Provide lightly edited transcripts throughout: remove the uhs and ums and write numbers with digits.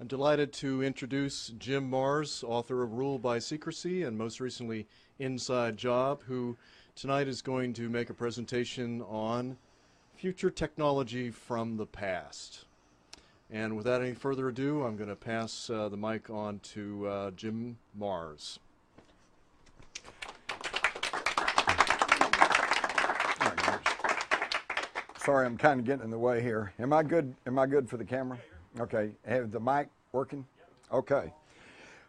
I'm delighted to introduce Jim Marrs, author of Rule by Secrecy and most recently Inside Job, who tonight is going to make a presentation on future technology from the past. And without any further ado, I'm going to pass the mic on to Jim Marrs. Sorry, I'm kind of getting in the way here. Am I good? Am I good for the camera? Okay. Have the mic working? Okay.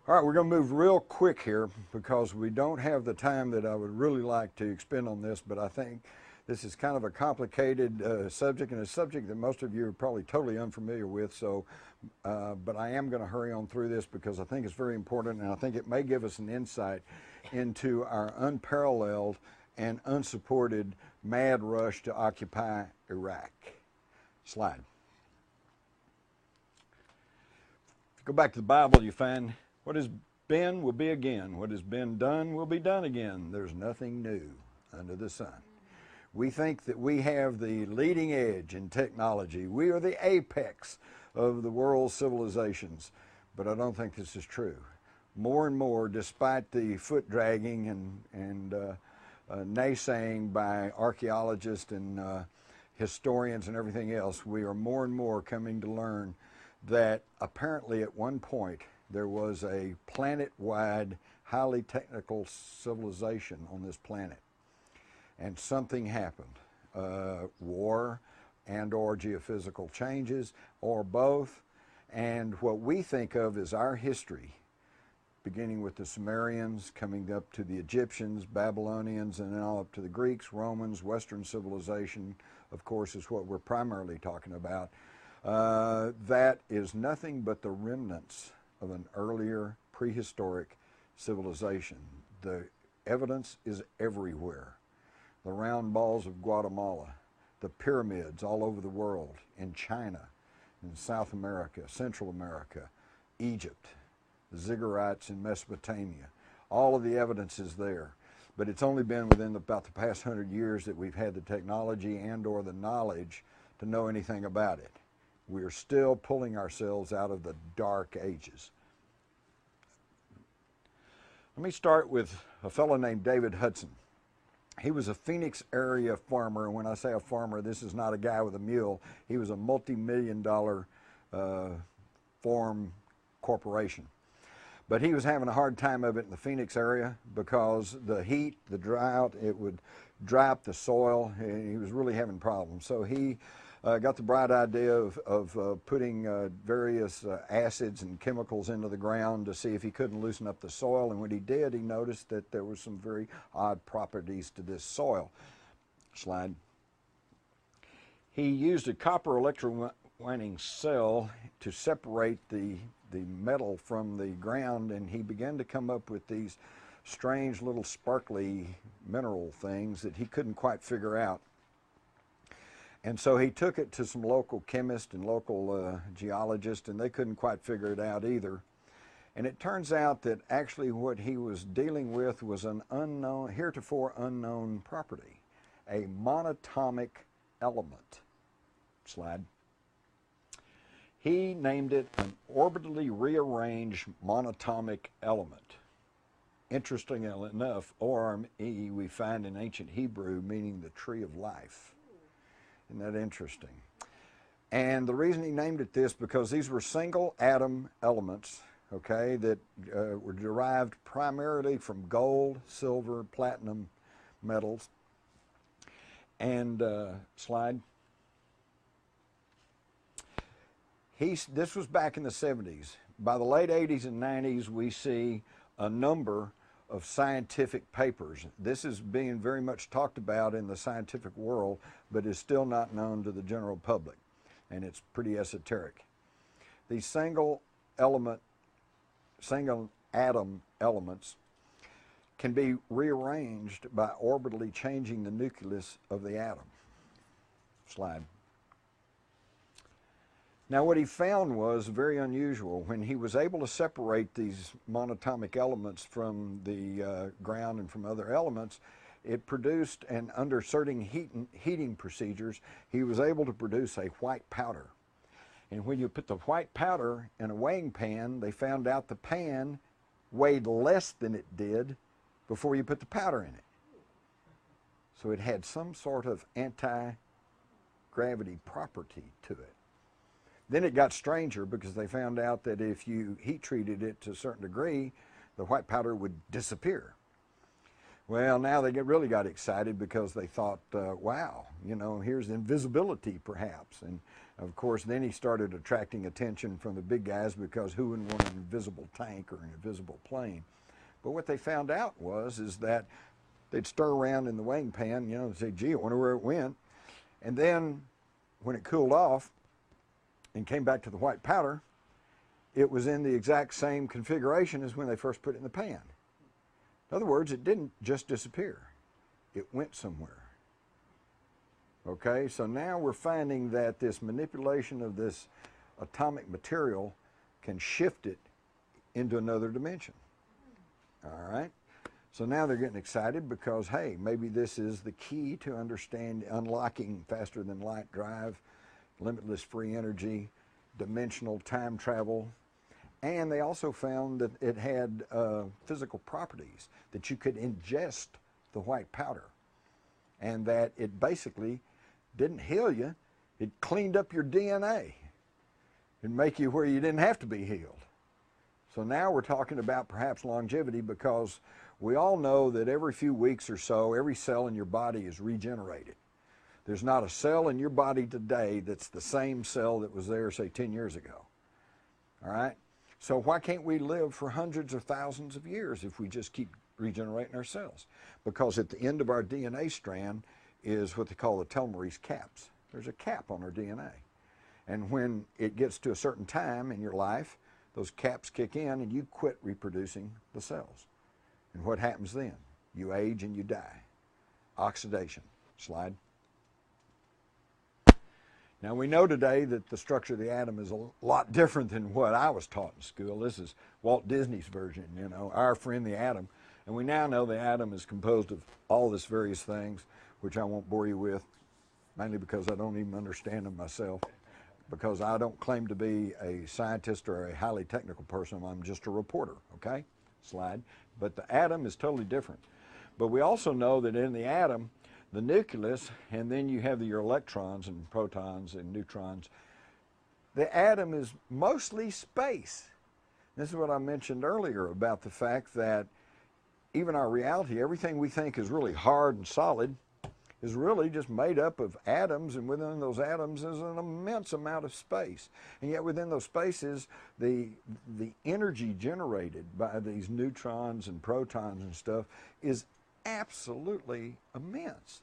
All right, we're going to move real quick here because we don't have the time that I would really like to expend on this, but I think this is kind of a complicated subject, and a subject that most of you are probably totally unfamiliar with. So, but I am going to hurry on through this because I think it's very important, and I think it may give us an insight into our unparalleled and unsupported mad rush to occupy Iraq. Slide. If you go back to the Bible, you find what has been will be again. What has been done will be done again. There's nothing new under the sun. We think that we have the leading edge in technology. We are the apex of the world's civilizations, but I don't think this is true. More and more, despite the foot dragging and naysaying by archaeologists and historians and everything else, we are more and more coming to learn that apparently at one point there was a planet-wide, highly technical civilization on this planet. And something happened, war and or geophysical changes, or both. And what we think of as our history, beginning with the Sumerians, coming up to the Egyptians, Babylonians, and then all up to the Greeks, Romans, Western civilization, of course, is what we're primarily talking about. That is nothing but the remnants of an earlier prehistoric civilization. The evidence is everywhere. The round balls of Guatemala, the pyramids all over the world, in China, in South America, Central America, Egypt, the ziggurats in Mesopotamia. All of the evidence is there. But it's only been within about the past 100 years that we've had the technology and or the knowledge to know anything about it. We are still pulling ourselves out of the dark ages. Let me start with a fellow named David Hudson. He was a Phoenix area farmer, and when I say a farmer, this is not a guy with a mule. He was a multi-million-dollar farm corporation. But he was having a hard time of it in the Phoenix area because the heat, the drought, it would dry up the soil, and he was really having problems. So he got the bright idea of putting various acids and chemicals into the ground to see if he couldn't loosen up the soil. And when he did, he noticed that there were some very odd properties to this soil. Slide. He used a copper electrowinning cell to separate the metal from the ground, and he began to come up with these strange little sparkly mineral things that he couldn't quite figure out. And so he took it to some local chemists and local geologists, and they couldn't quite figure it out either. And it turns out that actually what he was dealing with was an unknown, heretofore unknown property, a monatomic element. Slide. He named it an orbitally rearranged monatomic element. Interestingly enough, ORME we find in ancient Hebrew meaning the tree of life. Isn't that interesting? And the reason he named it this, because these were single atom elements, okay, that were derived primarily from gold, silver, platinum metals. And slide. This was back in the 70s. By the late 80s and 90s, we see a number of scientific papers. This is being very much talked about in the scientific world, but is still not known to the general public, and it's pretty esoteric. These single atom elements can be rearranged by orbitally changing the nucleus of the atom. Slide. Now what he found was very unusual. When he was able to separate these monatomic elements from the ground and from other elements, it produced, and under certain heating procedures, he was able to produce a white powder. And when you put the white powder in a weighing pan, they found out the pan weighed less than it did before you put the powder in it. So it had some sort of anti-gravity property to it. Then it got stranger because they found out that if you heat treated it to a certain degree, the white powder would disappear. Well, now they really got excited because they thought, wow, you know, here's invisibility perhaps. And of course, then he started attracting attention from the big guys because who wouldn't want an invisible tank or an invisible plane? But what they found out is that they'd stir around in the weighing pan, you know, and say, gee, I wonder where it went. And then when it cooled off and came back to the white powder, it was in the exact same configuration as when they first put it in the pan. In other words, it didn't just disappear. It went somewhere. Okay, so now we're finding that this manipulation of this atomic material can shift it into another dimension. All right, so now they're getting excited because, hey, maybe this is the key to unlocking faster than light drive, limitless free energy, dimensional time travel. And they also found that it had physical properties, that you could ingest the white powder, and that it basically didn't heal you, it cleaned up your DNA and make you where you didn't have to be healed. So now we're talking about perhaps longevity, because we all know that every few weeks or so, every cell in your body is regenerated. There's not a cell in your body today that's the same cell that was there, say, 10 years ago. All right? So why can't we live for hundreds of thousands of years if we just keep regenerating our cells? Because at the end of our DNA strand is what they call the telomerase caps. There's a cap on our DNA. And when it gets to a certain time in your life, those caps kick in and you quit reproducing the cells. And what happens then? You age and you die. Oxidation. Slide. Now we know today that the structure of the atom is a lot different than what I was taught in school. This is Walt Disney's version, you know, our friend the atom. And we now know the atom is composed of all these various things, which I won't bore you with, mainly because I don't even understand them myself, because I don't claim to be a scientist or a highly technical person. I'm just a reporter, okay? Slide. But the atom is totally different. But we also know that in the atom, the nucleus, and then you have your electrons and protons and neutrons. The atom is mostly space. This is what I mentioned earlier about the fact that even our reality, everything we think is really hard and solid, is really just made up of atoms, and within those atoms is an immense amount of space. And yet within those spaces, the energy generated by these neutrons and protons and stuff is absolutely immense.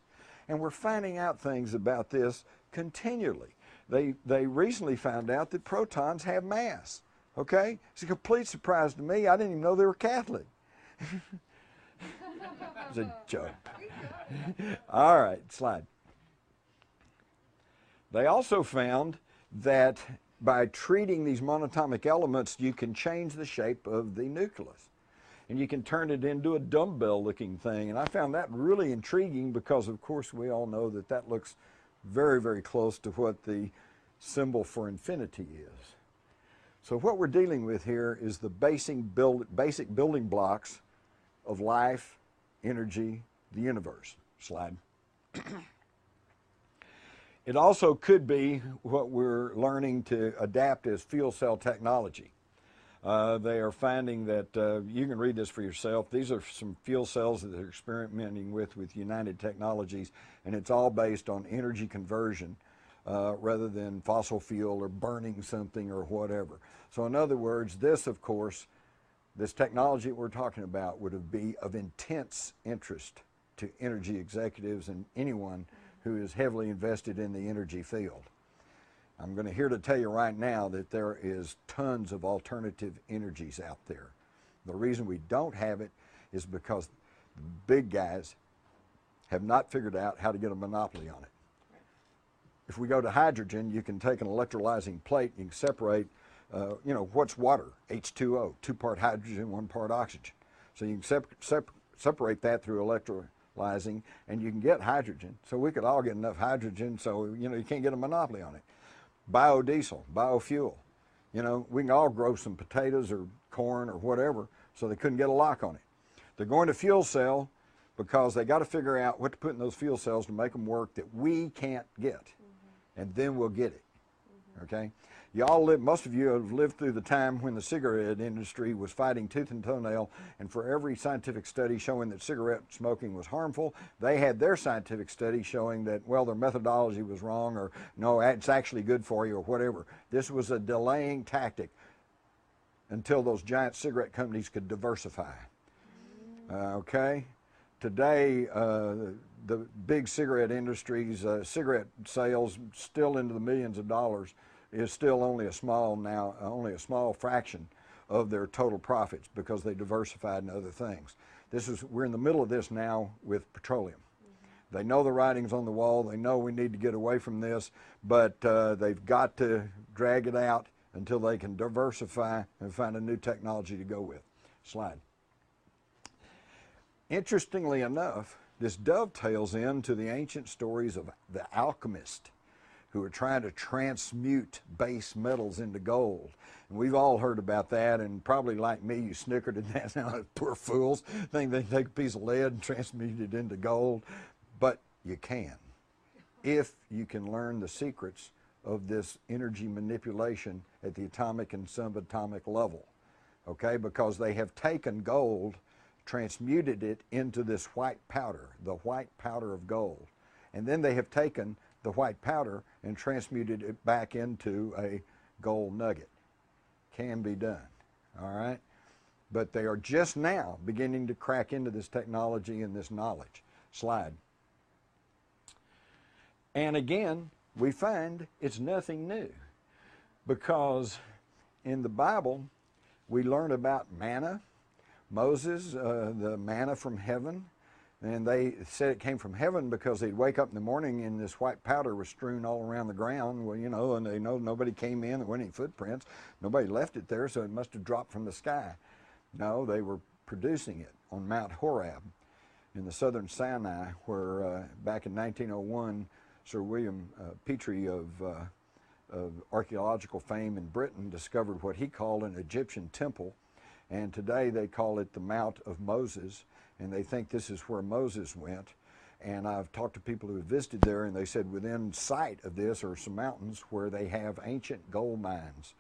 And we're finding out things about this continually. They recently found out that protons have mass. Okay? It's a complete surprise to me. I didn't even know they were Catholic. It's a joke. All right, slide. They also found that by treating these monatomic elements, you can change the shape of the nucleus. And you can turn it into a dumbbell-looking thing. And I found that really intriguing because, of course, we all know that that looks very, very close to what the symbol for infinity is. So what we're dealing with here is the basic building blocks of life, energy, the universe. Slide. It also could be what we're learning to adapt as fuel cell technology. They are finding that, you can read this for yourself, these are some fuel cells that they're experimenting with United Technologies, and it's all based on energy conversion rather than fossil fuel or burning something or whatever. So in other words, this, of course, this technology that we're talking about would be of intense interest to energy executives and anyone who is heavily invested in the energy field. I'm going to here to tell you right now that there is tons of alternative energies out there. The reason we don't have it is because the big guys have not figured out how to get a monopoly on it. If we go to hydrogen, you can take an electrolyzing plate and you can separate, you know, what's water? H2O, 2-part hydrogen, 1 part oxygen. So you can separate that through electrolyzing and you can get hydrogen. So we could all get enough hydrogen so, you know, you can't get a monopoly on it. biodiesel, biofuel. You know, we can all grow some potatoes or corn or whatever, so they couldn't get a lock on it. They're going to fuel cell because they got to figure out what to put in those fuel cells to make them work that we can't get, and then we'll get it. Okay? Y'all live, most of you have lived through the time when the cigarette industry was fighting tooth and toenail, and for every scientific study showing that cigarette smoking was harmful, they had their scientific study showing that, well, their methodology was wrong, or no, it's actually good for you, or whatever. This was a delaying tactic until those giant cigarette companies could diversify. Okay? Today, the big cigarette industries, cigarette sales still into the millions of dollars, is still only a small fraction of their total profits because they diversified in other things. We're in the middle of this now with petroleum. They know the writing's on the wall. They know we need to get away from this, but they've got to drag it out until they can diversify and find a new technology to go with. Slide. Interestingly enough, this dovetails into the ancient stories of the alchemist who are trying to transmute base metals into gold. And we've all heard about that, and probably like me, you snickered at that. Now, poor fools think they can take a piece of lead and transmute it into gold. But you can, if you can learn the secrets of this energy manipulation at the atomic and subatomic level. Okay, because they have taken gold, transmuted it into this white powder, the white powder of gold. And then they have taken the white powder and transmuted it back into a gold nugget. Can be done, all right? But they are just now beginning to crack into this technology and this knowledge. Slide. And again, we find it's nothing new, because in the Bible, we learn about manna. Moses, the manna from heaven, and they said it came from heaven because they'd wake up in the morning and this white powder was strewn all around the ground. Well, you know, and they know nobody came in, there weren't any footprints, nobody left it there, so it must have dropped from the sky. No, they were producing it on Mount Horeb in the southern Sinai, where back in 1901, Sir William Petrie of archaeological fame in Britain discovered what he called an Egyptian temple. And today they call it the Mount of Moses, and they think this is where Moses went. And I've talked to people who have visited there, and they said within sight of this are some mountains where they have ancient gold mines.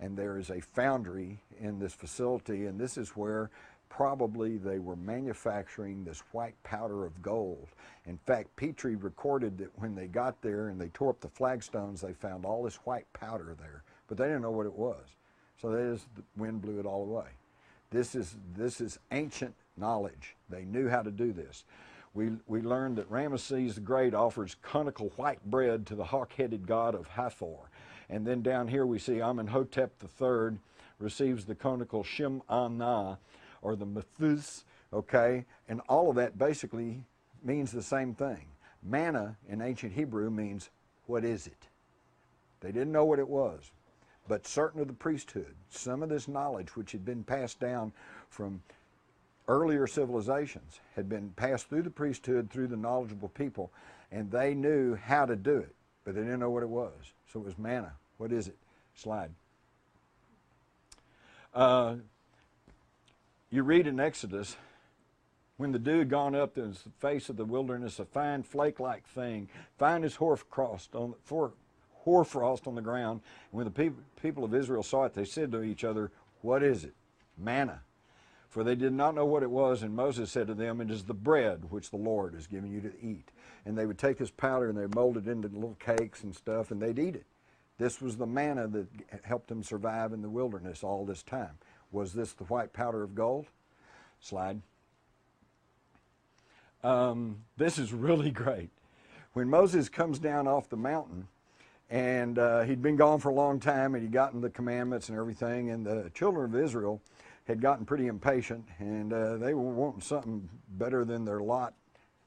And there is a foundry in this facility, and this is where probably they were manufacturing this white powder of gold. In fact, Petrie recorded that when they got there and they tore up the flagstones, they found all this white powder there, but they didn't know what it was. So the wind blew it all away. This is ancient knowledge. They knew how to do this. We learned that Ramesses the Great offers conical white bread to the hawk-headed god of Hathor. And then down here we see Amenhotep III receives the conical Shem-Anah, or the Methus, okay? And all of that basically means the same thing. Manna in ancient Hebrew means, what is it? They didn't know what it was. But certain of the priesthood, some of this knowledge which had been passed down from earlier civilizations had been passed through the priesthood, through the knowledgeable people, and they knew how to do it, but they didn't know what it was. So it was manna. What is it? Slide. You read in Exodus, when the dew had gone up the face of the wilderness, a fine flake-like thing, fine as hoarfrost on the ground. And when the people of Israel saw it, they said to each other, what is it? Manna. For they did not know what it was, and Moses said to them, it is the bread which the Lord has given you to eat. And they would take this powder and they'd mold it into little cakes and stuff, and they'd eat it. This was the manna that helped them survive in the wilderness all this time. Was this the white powder of gold? Slide. This is really great. When Moses comes down off the mountain, and he'd been gone for a long time, and he'd gotten the commandments and everything, and the children of Israel had gotten pretty impatient, and they were wanting something better than their lot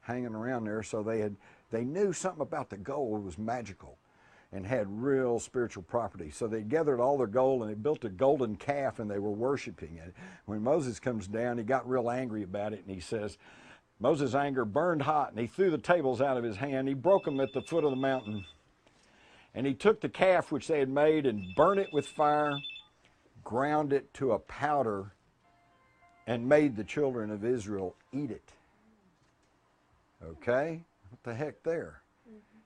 hanging around there, so they knew something about the gold was magical and had real spiritual property. So they gathered all their gold, and they built a golden calf, and they were worshiping it. When Moses comes down, he got real angry about it, and he says, Moses' anger burned hot, and he threw the tables out of his hand. He broke them at the foot of the mountain. And he took the calf which they had made and burnt it with fire, ground it to a powder, and made the children of Israel eat it. Okay? What the heck there?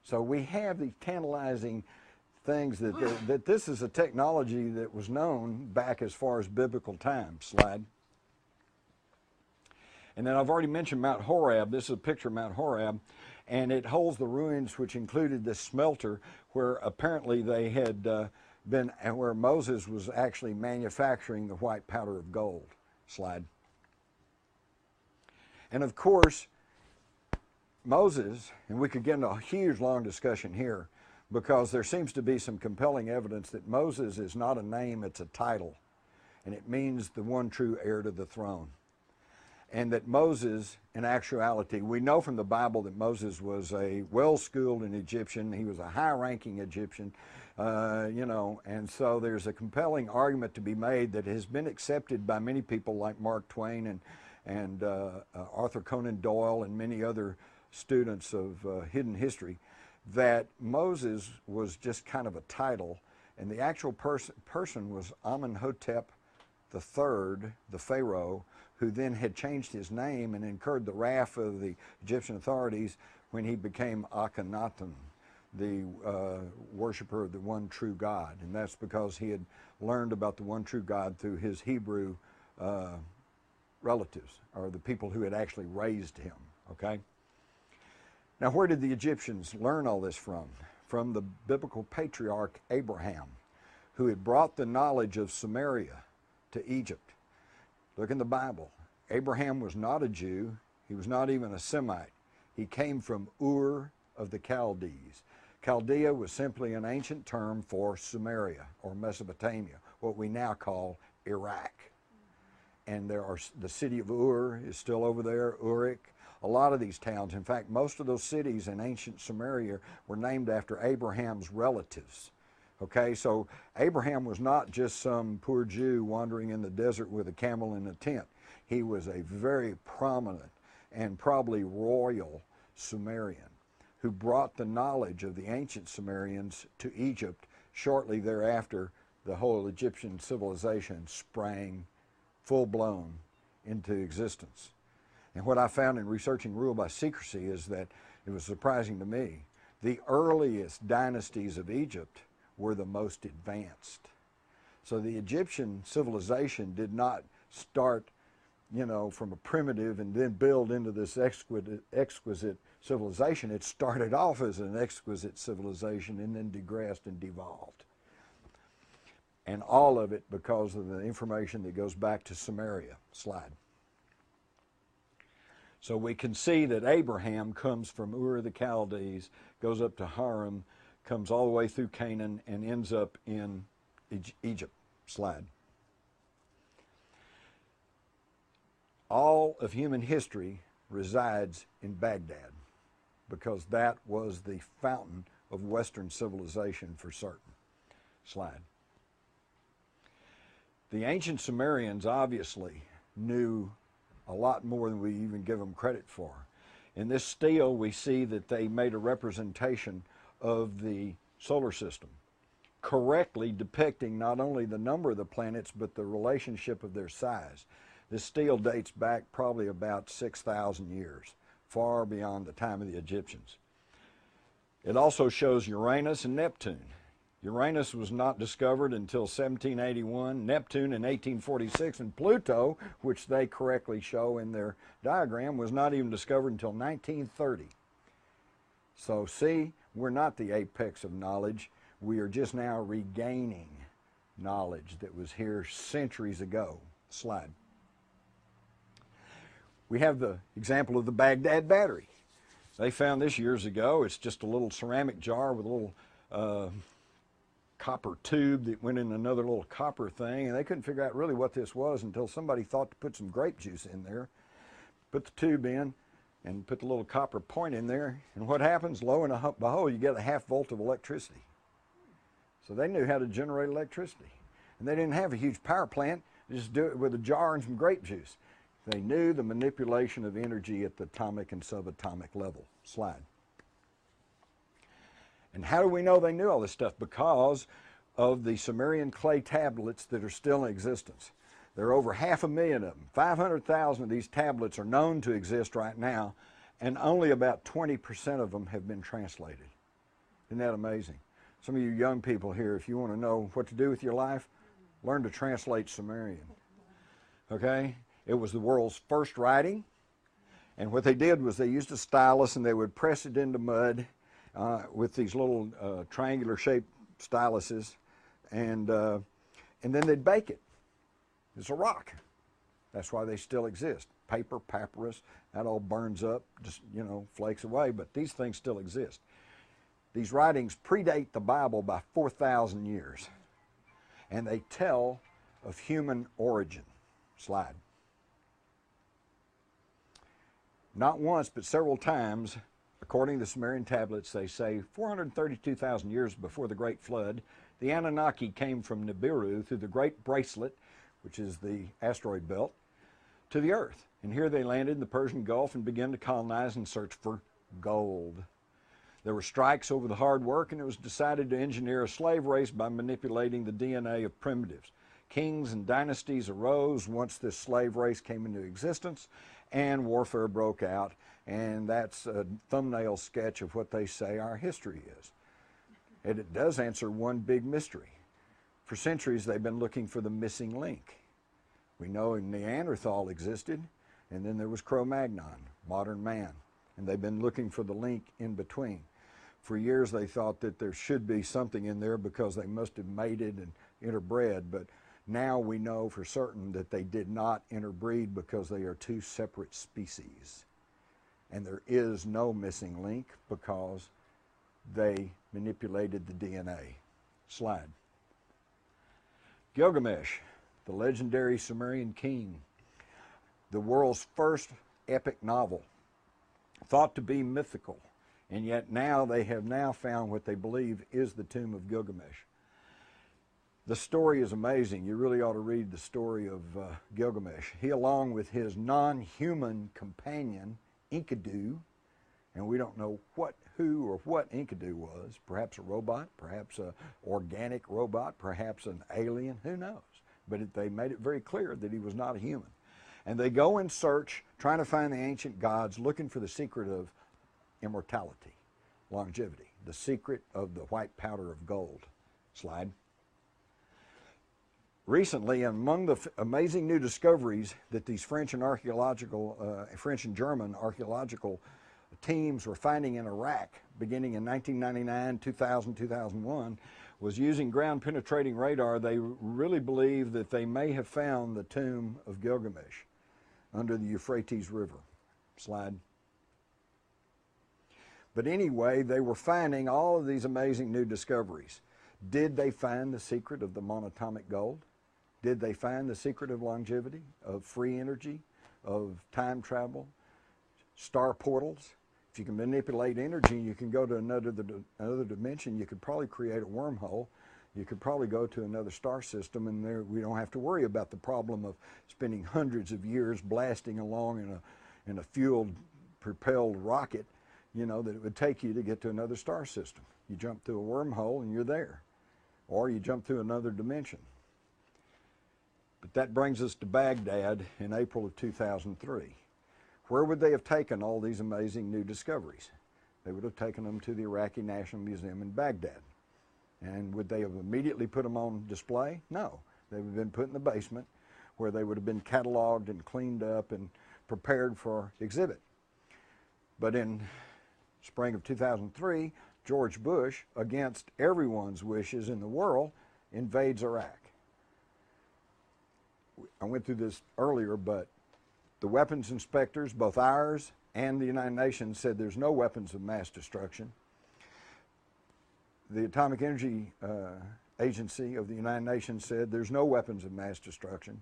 So we have these tantalizing things that this is a technology that was known back as far as biblical times. Slide. And then I've already mentioned Mount Horeb. This is a picture of Mount Horeb, and it holds the ruins which included this smelter where apparently they had been, and where Moses was actually manufacturing the white powder of gold. Slide. And of course, Moses, and we could get into a huge long discussion here, because there seems to be some compelling evidence that Moses is not a name, it's a title, and it means the one true heir to the throne. And that Moses, in actuality, we know from the Bible that Moses was a well-schooled Egyptian. He was a high-ranking Egyptian, and so there's a compelling argument to be made that has been accepted by many people like Mark Twain and Arthur Conan Doyle and many other students of hidden history, that Moses was just kind of a title, and the actual person was Amenhotep III, the Pharaoh, who then had changed his name and incurred the wrath of the Egyptian authorities when he became Akhenaten, the worshiper of the one true God. And that's because he had learned about the one true God through his Hebrew relatives, or the people who had actually raised him, okay? Now, where did the Egyptians learn all this from? From the biblical patriarch Abraham, who had brought the knowledge of Samaria to Egypt. Look in the Bible. Abraham was not a Jew. He was not even a Semite. He came from Ur of the Chaldees. Chaldea was simply an ancient term for Samaria or Mesopotamia, what we now call Iraq. And the city of Ur is still over there, Uruk. A lot of these towns, in fact, most of those cities in ancient Samaria were named after Abraham's relatives. Okay, so Abraham was not just some poor Jew wandering in the desert with a camel in a tent. He was a very prominent and probably royal Sumerian who brought the knowledge of the ancient Sumerians to Egypt. Shortly thereafter, the whole Egyptian civilization sprang full-blown into existence. And what I found in researching Rule by Secrecy is that it was surprising to me. The earliest dynasties of Egypt were the most advanced. So the Egyptian civilization did not start, from a primitive and then build into this exquisite civilization. It started off as an exquisite civilization and then digressed and devolved. And all of it because of the information that goes back to Samaria. Slide. So we can see that Abraham comes from Ur of the Chaldees, goes up to Haran, comes all the way through Canaan, and ends up in Egypt. Slide. All of human history resides in Baghdad because that was the fountain of Western civilization for certain. Slide. The ancient Sumerians obviously knew a lot more than we even give them credit for. In this stele, we see that they made a representation of the solar system, correctly depicting not only the number of the planets, but the relationship of their size. This stele dates back probably about 6,000 years, far beyond the time of the Egyptians. It also shows Uranus and Neptune. Uranus was not discovered until 1781, Neptune in 1846, and Pluto, which they correctly show in their diagram, was not even discovered until 1930. So see, we're not the apex of knowledge. We are just now regaining knowledge that was here centuries ago. Slide. We have the example of the Baghdad battery. They found this years ago. It's just a little ceramic jar with a little copper tube that went in another little copper thing, and they couldn't figure out really what this was until somebody thought to put some grape juice in there, put the tube in, and put the little copper point in there, and what happens? Lo and behold, you get a half volt of electricity. So they knew how to generate electricity. And they didn't have a huge power plant, they just do it with a jar and some grape juice. They knew the manipulation of energy at the atomic and subatomic level. Slide. And how do we know they knew all this stuff? Because of the Sumerian clay tablets that are still in existence. There are over 500,000 of them. 500,000 of these tablets are known to exist right now, and only about 20% of them have been translated. Isn't that amazing? Some of you young people here, if you want to know what to do with your life, learn to translate Sumerian. Okay? It was the world's first writing, and what they did was they used a stylus and they would press it into mud with these little triangular shaped styluses, and then they'd bake it. It's a rock. That's why they still exist. Paper, papyrus, that all burns up, just, flakes away, but these things still exist. These writings predate the Bible by 4,000 years, and they tell of human origin. Slide. Not once, but several times, according to the Sumerian tablets, they say 432,000 years before the Great Flood, the Anunnaki came from Nibiru through the Great Bracelet, which is the asteroid belt, to the Earth. And here they landed in the Persian Gulf and began to colonize and search for gold. There were strikes over the hard work, and it was decided to engineer a slave race by manipulating the DNA of primitives. Kings and dynasties arose once this slave race came into existence, and warfare broke out. And that's a thumbnail sketch of what they say our history is. And it does answer one big mystery. For centuries, they've been looking for the missing link. We know Neanderthal existed, and then there was Cro-Magnon, modern man, and they've been looking for the link in between. For years, they thought that there should be something in there because they must have mated and interbred, but now we know for certain that they did not interbreed because they are two separate species. And there is no missing link because they manipulated the DNA. Slide. Gilgamesh, the legendary Sumerian king, the world's first epic novel, thought to be mythical, and yet now they have now found what they believe is the tomb of Gilgamesh. The story is amazing. You really ought to read the story of Gilgamesh. He, along with his non-human companion, Enkidu, and we don't know who or what Enkidu was, perhaps a robot, perhaps an organic robot, perhaps an alien, who knows? But they made it very clear that he was not a human. And they go in search, trying to find the ancient gods, looking for the secret of immortality, longevity, the secret of the white powder of gold. Slide. Recently, among the amazing new discoveries that these French and German archaeological teams were finding in Iraq beginning in 1999, 2000, 2001, was using ground penetrating radar. They really believe that they may have found the tomb of Gilgamesh under the Euphrates River. Slide. But anyway, they were finding all of these amazing new discoveries. Did they find the secret of the monatomic gold? Did they find the secret of longevity, of free energy, of time travel, star portals? If you can manipulate energy, you can go to another dimension. You could probably create a wormhole. You could probably go to another star system, and there we don't have to worry about the problem of spending hundreds of years blasting along in a fuel-propelled rocket, that it would take you to get to another star system. You jump through a wormhole and you're there, or you jump through another dimension. But that brings us to Baghdad in April of 2003. Where would they have taken all these amazing new discoveries? They would have taken them to the Iraqi National Museum in Baghdad. And would they have immediately put them on display? No. They would have been put in the basement where they would have been cataloged and cleaned up and prepared for exhibit. But in spring of 2003, George Bush, against everyone's wishes in the world, invades Iraq. I went through this earlier, but the weapons inspectors, both ours and the United Nations, said there's no weapons of mass destruction. The Atomic Energy Agency of the United Nations said there's no weapons of mass destruction.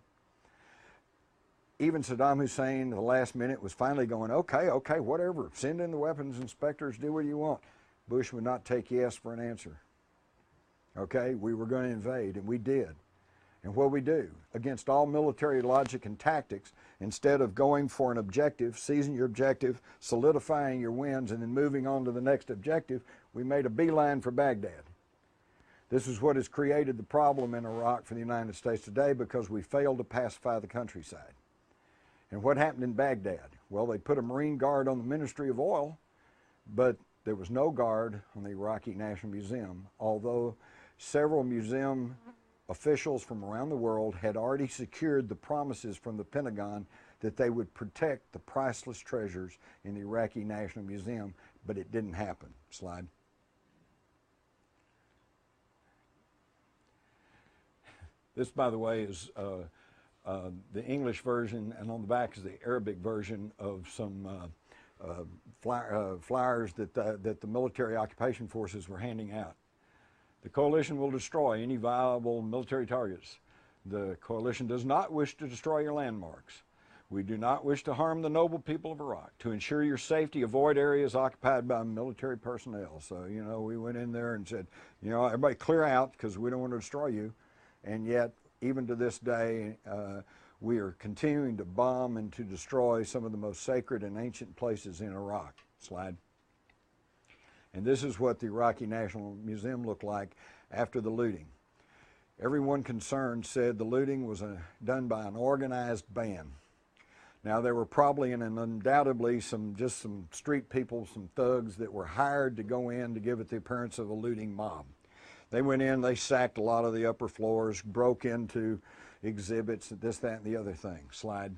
Even Saddam Hussein, at the last minute, was finally going, okay, whatever, send in the weapons inspectors, do what you want. Bush would not take yes for an answer. Okay, we were going to invade, and we did. And what we do, against all military logic and tactics, instead of going for an objective, seizing your objective, solidifying your wins, and then moving on to the next objective, we made a beeline for Baghdad. This is what has created the problem in Iraq for the United States today, because we failed to pacify the countryside. And what happened in Baghdad? Well, they put a Marine guard on the Ministry of Oil, but there was no guard on the Iraqi National Museum, although several museum officials from around the world had already secured the promises from the Pentagon that they would protect the priceless treasures in the Iraqi National Museum, but it didn't happen. Slide. This, by the way, is the English version, and on the back is the Arabic version of some flyers that the military occupation forces were handing out. The coalition will destroy any viable military targets. The coalition does not wish to destroy your landmarks. We do not wish to harm the noble people of Iraq. To ensure your safety, avoid areas occupied by military personnel. So, you know, we went in there and said, you know, everybody clear out because we don't want to destroy you. And yet, even to this day, we are continuing to bomb and to destroy some of the most sacred and ancient places in Iraq. Slide. And this is what the Iraqi National Museum looked like after the looting. Everyone concerned said the looting was done by an organized band. Now, there were probably and undoubtedly some street people, some thugs that were hired to go in to give it the appearance of a looting mob. They went in, they sacked a lot of the upper floors, broke into exhibits, this, that, and the other thing. Slide.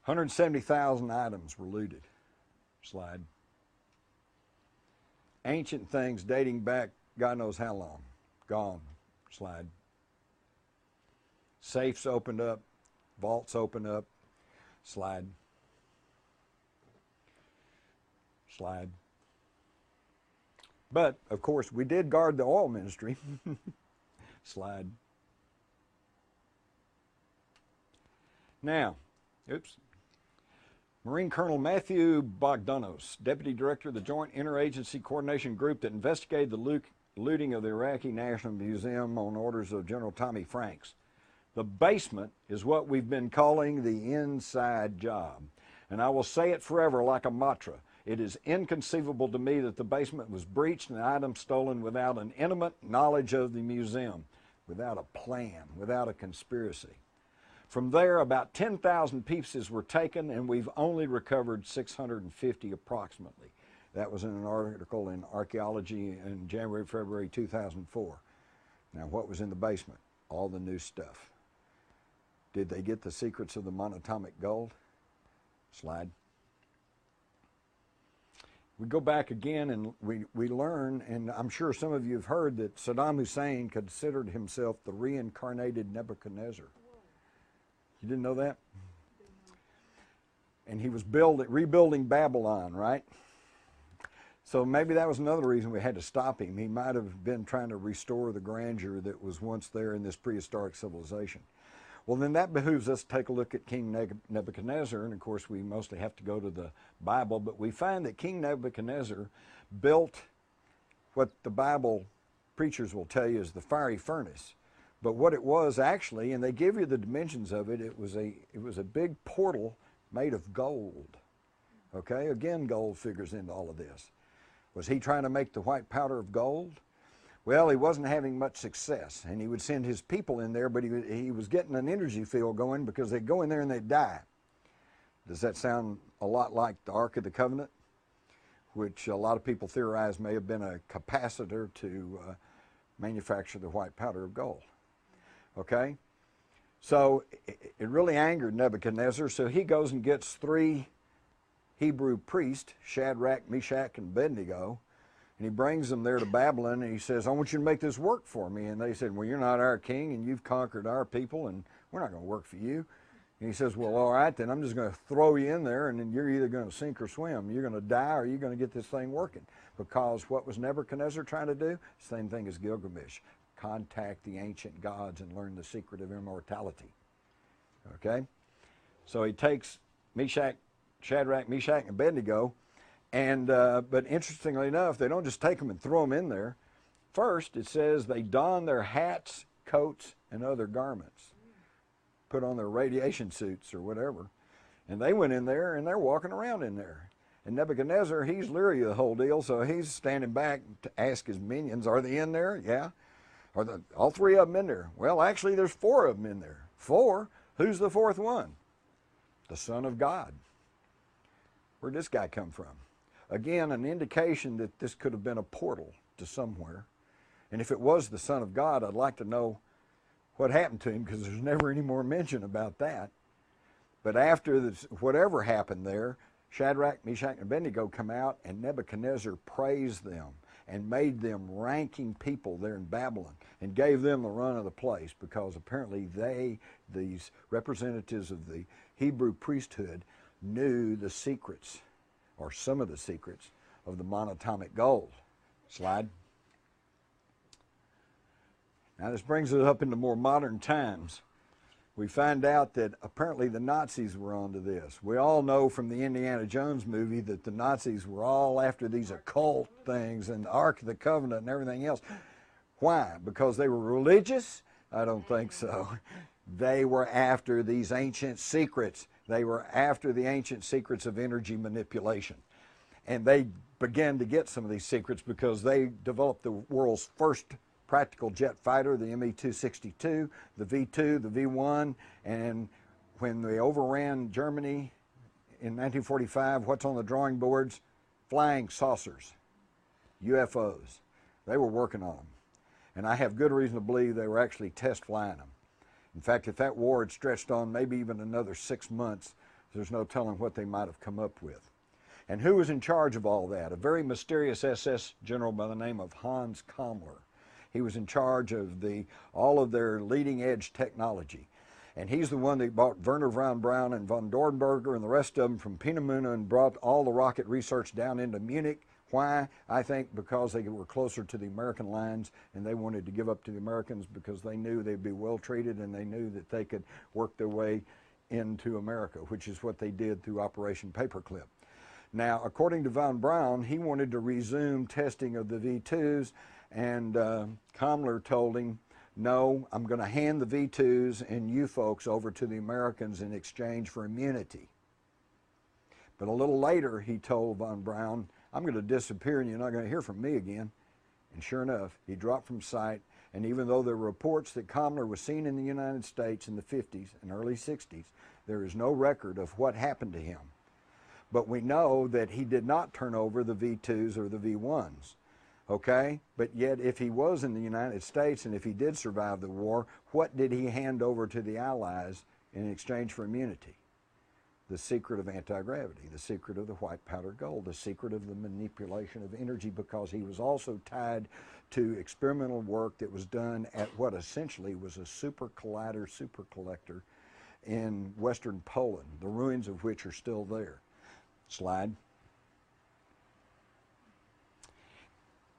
170,000 items were looted. Slide. Ancient things dating back God knows how long. Gone. Slide. Safes opened up. Vaults opened up. Slide. Slide. But, of course, we did guard the oil ministry. Slide. Now, oops. Marine Colonel Matthew Bogdanos, Deputy Director of the Joint Interagency Coordination Group that investigated the looting of the Iraqi National Museum on orders of General Tommy Franks. The basement is what we've been calling the inside job. And I will say it forever like a mantra. It is inconceivable to me that the basement was breached and items stolen without an intimate knowledge of the museum, without a plan, without a conspiracy. From there, about 10,000 pieces were taken, and we've only recovered 650 approximately. That was in an article in Archaeology in January, February 2004. Now, what was in the basement? All the new stuff. Did they get the secrets of the monatomic gold? Slide. We go back again and we learn, and I'm sure some of you have heard that Saddam Hussein considered himself the reincarnated Nebuchadnezzar. You didn't know that? And he was rebuilding Babylon, right? So maybe that was another reason we had to stop him. He might have been trying to restore the grandeur that was once there in this prehistoric civilization. Well, then that behooves us to take a look at King Nebuchadnezzar, and of course we mostly have to go to the Bible, but we find that King Nebuchadnezzar built what the Bible preachers will tell you is the fiery furnace. But what it was actually, and they give you the dimensions of it, it was a big portal made of gold. Okay, again, gold figures into all of this. Was he trying to make the white powder of gold? Well, he wasn't having much success, and he would send his people in there, but he was getting an energy field going because they'd go in there and they'd die. Does that sound a lot like the Ark of the Covenant, which a lot of people theorize may have been a capacitor to manufacture the white powder of gold? Okay? So it really angered Nebuchadnezzar, so he goes and gets 3 Hebrew priests, Shadrach, Meshach, and Abednego, and he brings them there to Babylon, and he says, I want you to make this work for me. And they said, well, you're not our king, and you've conquered our people, and we're not going to work for you. And he says, well, all right, then I'm just going to throw you in there, and then you're either going to sink or swim. You're going to die, or you're going to get this thing working. Because what was Nebuchadnezzar trying to do? Same thing as Gilgamesh. Contact the ancient gods and learn the secret of immortality. Okay? So he takes Shadrach, Meshach, and Abednego, and but interestingly enough, they don't just take them and throw them in there. First, it says they don their hats, coats, and other garments, put on their radiation suits or whatever, and they went in there and they're walking around in there. And Nebuchadnezzar, he's leery of the whole deal, so he's standing back to ask his minions, are they in there? Yeah. Are all three of them in there? Well, actually, there's four of them in there. Four? Who's the fourth one? The Son of God. Where'd this guy come from? Again, an indication that this could have been a portal to somewhere. And if it was the Son of God, I'd like to know what happened to him, because there's never any more mention about that. But after this, whatever happened there, Shadrach, Meshach, and Abednego come out, and Nebuchadnezzar praised them and made them ranking people there in Babylon and gave them the run of the place, because apparently they, these representatives of the Hebrew priesthood, knew the secrets, or some of the secrets, of the monatomic gold. Slide. Now this brings it up into more modern times. We find out that apparently the Nazis were onto this. We all know from the Indiana Jones movie that the Nazis were all after these occult things and the Ark of the Covenant and everything else. Why? Because they were religious? I don't think so. They were after these ancient secrets. They were after the ancient secrets of energy manipulation. And they began to get some of these secrets because they developed the world's first practical jet fighter, the Me-262, the V-2, the V-1, and when they overran Germany in 1945, what's on the drawing boards? Flying saucers, UFOs. They were working on them. And I have good reason to believe they were actually test flying them. In fact, if that war had stretched on maybe even another 6 months, there's no telling what they might have come up with. And who was in charge of all that? A very mysterious SS general by the name of Hans Kammler. He was in charge of all of their leading edge technology. And he's the one that brought Werner von Braun and von Dornberger and the rest of them from Peenemünde and brought all the rocket research down into Munich. Why? I think because they were closer to the American lines and they wanted to give up to the Americans because they knew they'd be well treated and they knew that they could work their way into America, which is what they did through Operation Paperclip. Now, according to von Braun, he wanted to resume testing of the V-2s, and Kammler told him, no, I'm going to hand the V-2s and you folks over to the Americans in exchange for immunity. But a little later, he told von Braun, I'm going to disappear and you're not going to hear from me again. And sure enough, he dropped from sight. And even though there were reports that Kammler was seen in the United States in the 50s and early 60s, there is no record of what happened to him. But we know that he did not turn over the V-2s or the V-1s. Okay? But yet, if he was in the United States and if he did survive the war, what did he hand over to the Allies in exchange for immunity? The secret of anti-gravity, the secret of the white powder gold, the secret of the manipulation of energy, because he was also tied to experimental work that was done at what essentially was a super collider, super collector in western Poland, the ruins of which are still there. Slide.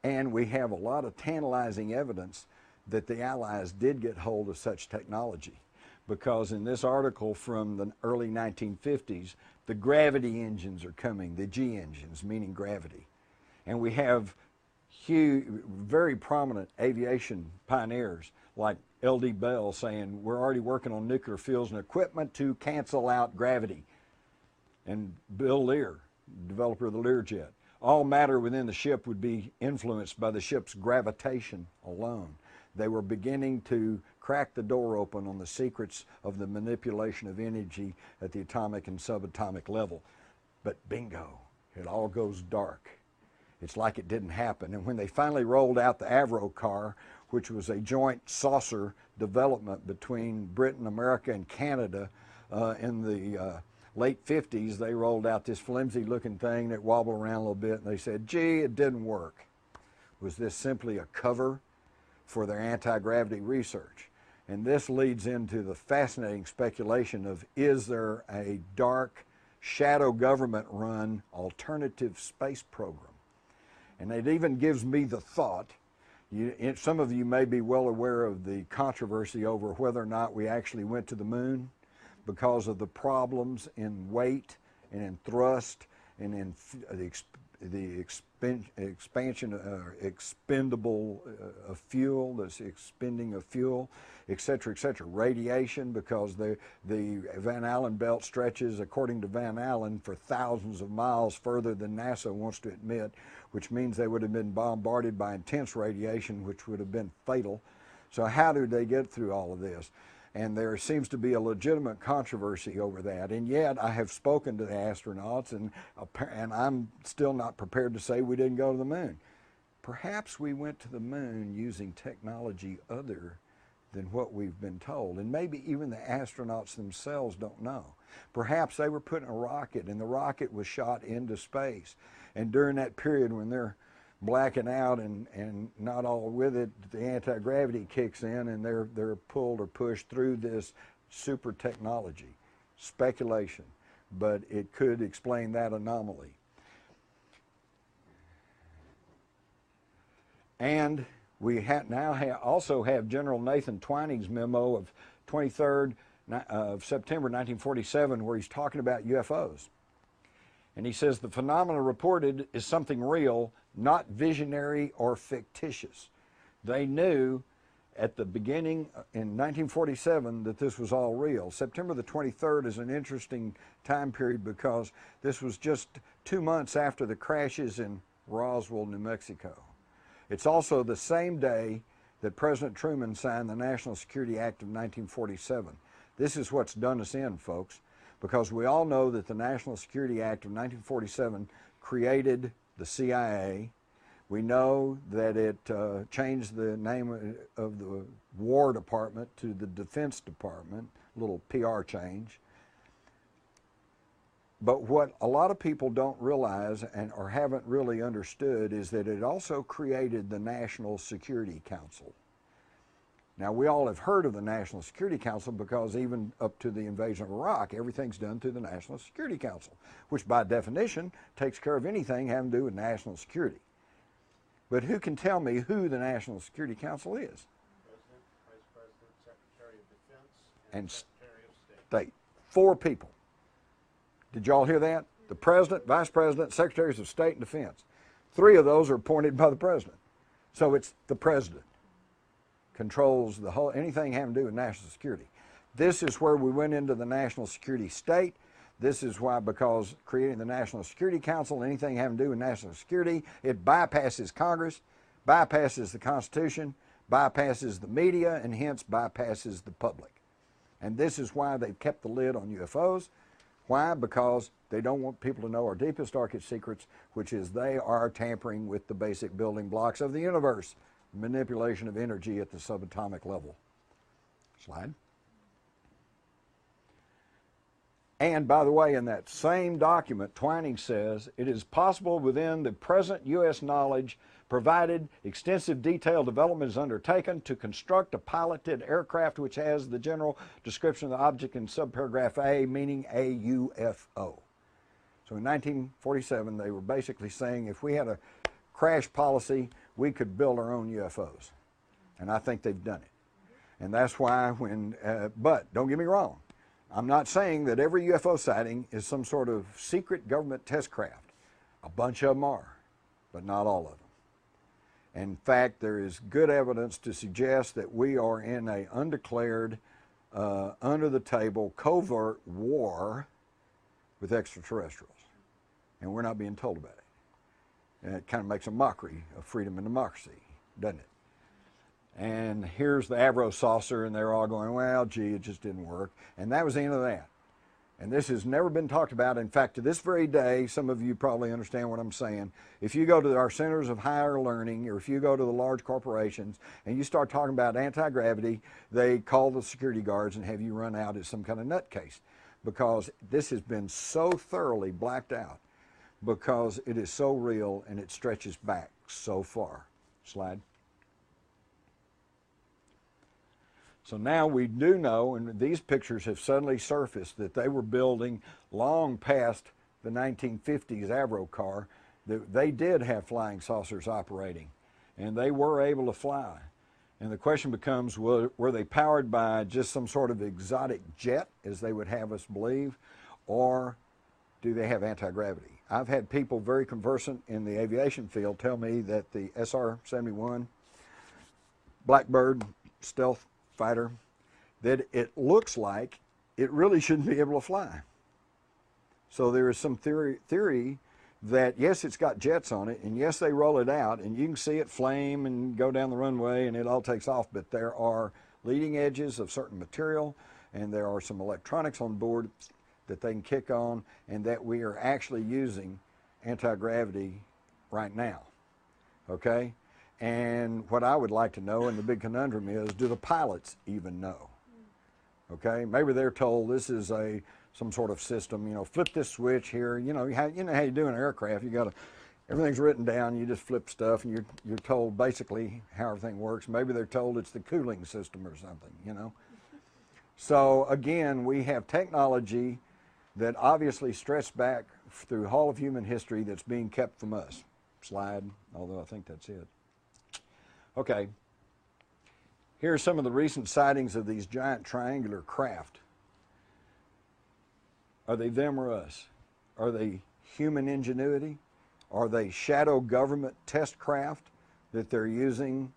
And we have a lot of tantalizing evidence that the Allies did get hold of such technology, because in this article from the early 1950s, the gravity engines are coming, the G engines, meaning gravity. And we have huge, very prominent aviation pioneers like L.D. Bell saying, we're already working on nuclear fuels and equipment to cancel out gravity. And Bill Lear, developer of the Learjet. All matter within the ship would be influenced by the ship's gravitation alone. They were beginning to crack the door open on the secrets of the manipulation of energy at the atomic and subatomic level. But bingo, it all goes dark. It's like it didn't happen. And when they finally rolled out the Avro car, which was a joint saucer development between Britain, America, and Canada in the late 50s, they rolled out this flimsy-looking thing that wobbled around a little bit, and they said, gee, it didn't work. Was this simply a cover for their anti-gravity research? And this leads into the fascinating speculation of, is there a dark, shadow government-run alternative space program? And it even gives me the thought, some of you may be well aware of the controversy over whether or not we actually went to the moon, because of the problems in weight and in thrust and in the expansion, expendable of fuel, the expending of fuel, et cetera, radiation, because the Van Allen belt stretches, according to Van Allen, for thousands of miles further than NASA wants to admit, which means they would have been bombarded by intense radiation, which would have been fatal. So how do they get through all of this? And there seems to be a legitimate controversy over that. And yet I have spoken to the astronauts, and I'm still not prepared to say we didn't go to the moon. Perhaps we went to the moon using technology other than what we've been told. And maybe even the astronauts themselves don't know. Perhaps they were put in a rocket and the rocket was shot into space. And during that period when they're blacking out and not all with it, the anti-gravity kicks in and they're pulled or pushed through this super technology. Speculation, but it could explain that anomaly. And we also have General Nathan Twining's memo of 23rd of September 1947, where he's talking about UFOs. And he says the phenomena reported is something real, not visionary or fictitious. They knew at the beginning in 1947 that this was all real. September the 23rd is an interesting time period because this was just 2 months after the crashes in Roswell, New Mexico. It's also the same day that President Truman signed the National Security Act of 1947. This is what's done us in, folks, because we all know that the National Security Act of 1947 created the CIA. We know that it changed the name of the War Department to the Defense Department, a little PR change. But what a lot of people don't realize or haven't really understood is that it also created the National Security Council. Now, we all have heard of the National Security Council because even up to the invasion of Iraq, everything's done through the National Security Council, which by definition takes care of anything having to do with national security. But who can tell me who the National Security Council is? President, Vice President, Secretary of Defense, and Secretary of State. 4 people. Did y'all hear that? The President, Vice President, Secretaries of State, and Defense. 3 of those are appointed by the President. So it's the President controls the whole, anything having to do with national security. This is where we went into the national security state. This is why, because creating the National Security Council, anything having to do with national security, it bypasses Congress, bypasses the Constitution, bypasses the media, and hence bypasses the public. And this is why they've kept the lid on UFOs. Why? Because they don't want people to know our deepest, darkest secrets, which is they are tampering with the basic building blocks of the universe. Manipulation of energy at the subatomic level. Slide. And by the way, in that same document, Twining says, it is possible within the present U.S. knowledge, provided extensive detailed development is undertaken, to construct a piloted aircraft which has the general description of the object in subparagraph A, meaning a UFO. So in 1947, they were basically saying if we had a crash policy, we could build our own UFOs. And I think they've done it. And that's why but don't get me wrong, I'm not saying that every UFO sighting is some sort of secret government test craft. A bunch of them are, but not all of them. In fact, there is good evidence to suggest that we are in an undeclared, under-the-table, covert war with extraterrestrials. And we're not being told about it. And it kind of makes a mockery of freedom and democracy, doesn't it? And here's the Avro saucer, and they're all going, well, gee, it just didn't work. And that was the end of that. And this has never been talked about. In fact, to this very day, some of you probably understand what I'm saying. If you go to our centers of higher learning, or if you go to the large corporations, and you start talking about anti-gravity, they call the security guards and have you run out as some kind of nutcase. Because this has been so thoroughly blacked out, because it is so real and it stretches back so far. Slide. So now we do know, and these pictures have suddenly surfaced, that they were building long past the 1950s Avro car, that they did have flying saucers operating, and they were able to fly. And the question becomes, were they powered by just some sort of exotic jet, as they would have us believe, or do they have anti-gravity? I've had people very conversant in the aviation field tell me that the SR-71 Blackbird stealth fighter, that it looks like it really shouldn't be able to fly. So there is some theory that, yes, it's got jets on it, and yes, they roll it out, and you can see it flame and go down the runway, and it all takes off, but there are leading edges of certain material, and there are some electronics on board that they can kick on, and that we are actually using anti-gravity right now, okay? And what I would like to know, and the big conundrum is, do the pilots even know? Okay, maybe they're told this is some sort of system, you know, flip this switch here. You know how you do an aircraft. You got to, everything's written down. You just flip stuff, and you're told basically how everything works. Maybe they're told it's the cooling system or something, you know. So again, we have technology that obviously stretched back through all of human history that's being kept from us. Slide, although I think that's it. Okay. Here are some of the recent sightings of these giant triangular craft. Are they them or us? Are they human ingenuity? Are they shadow government test craft that they're using?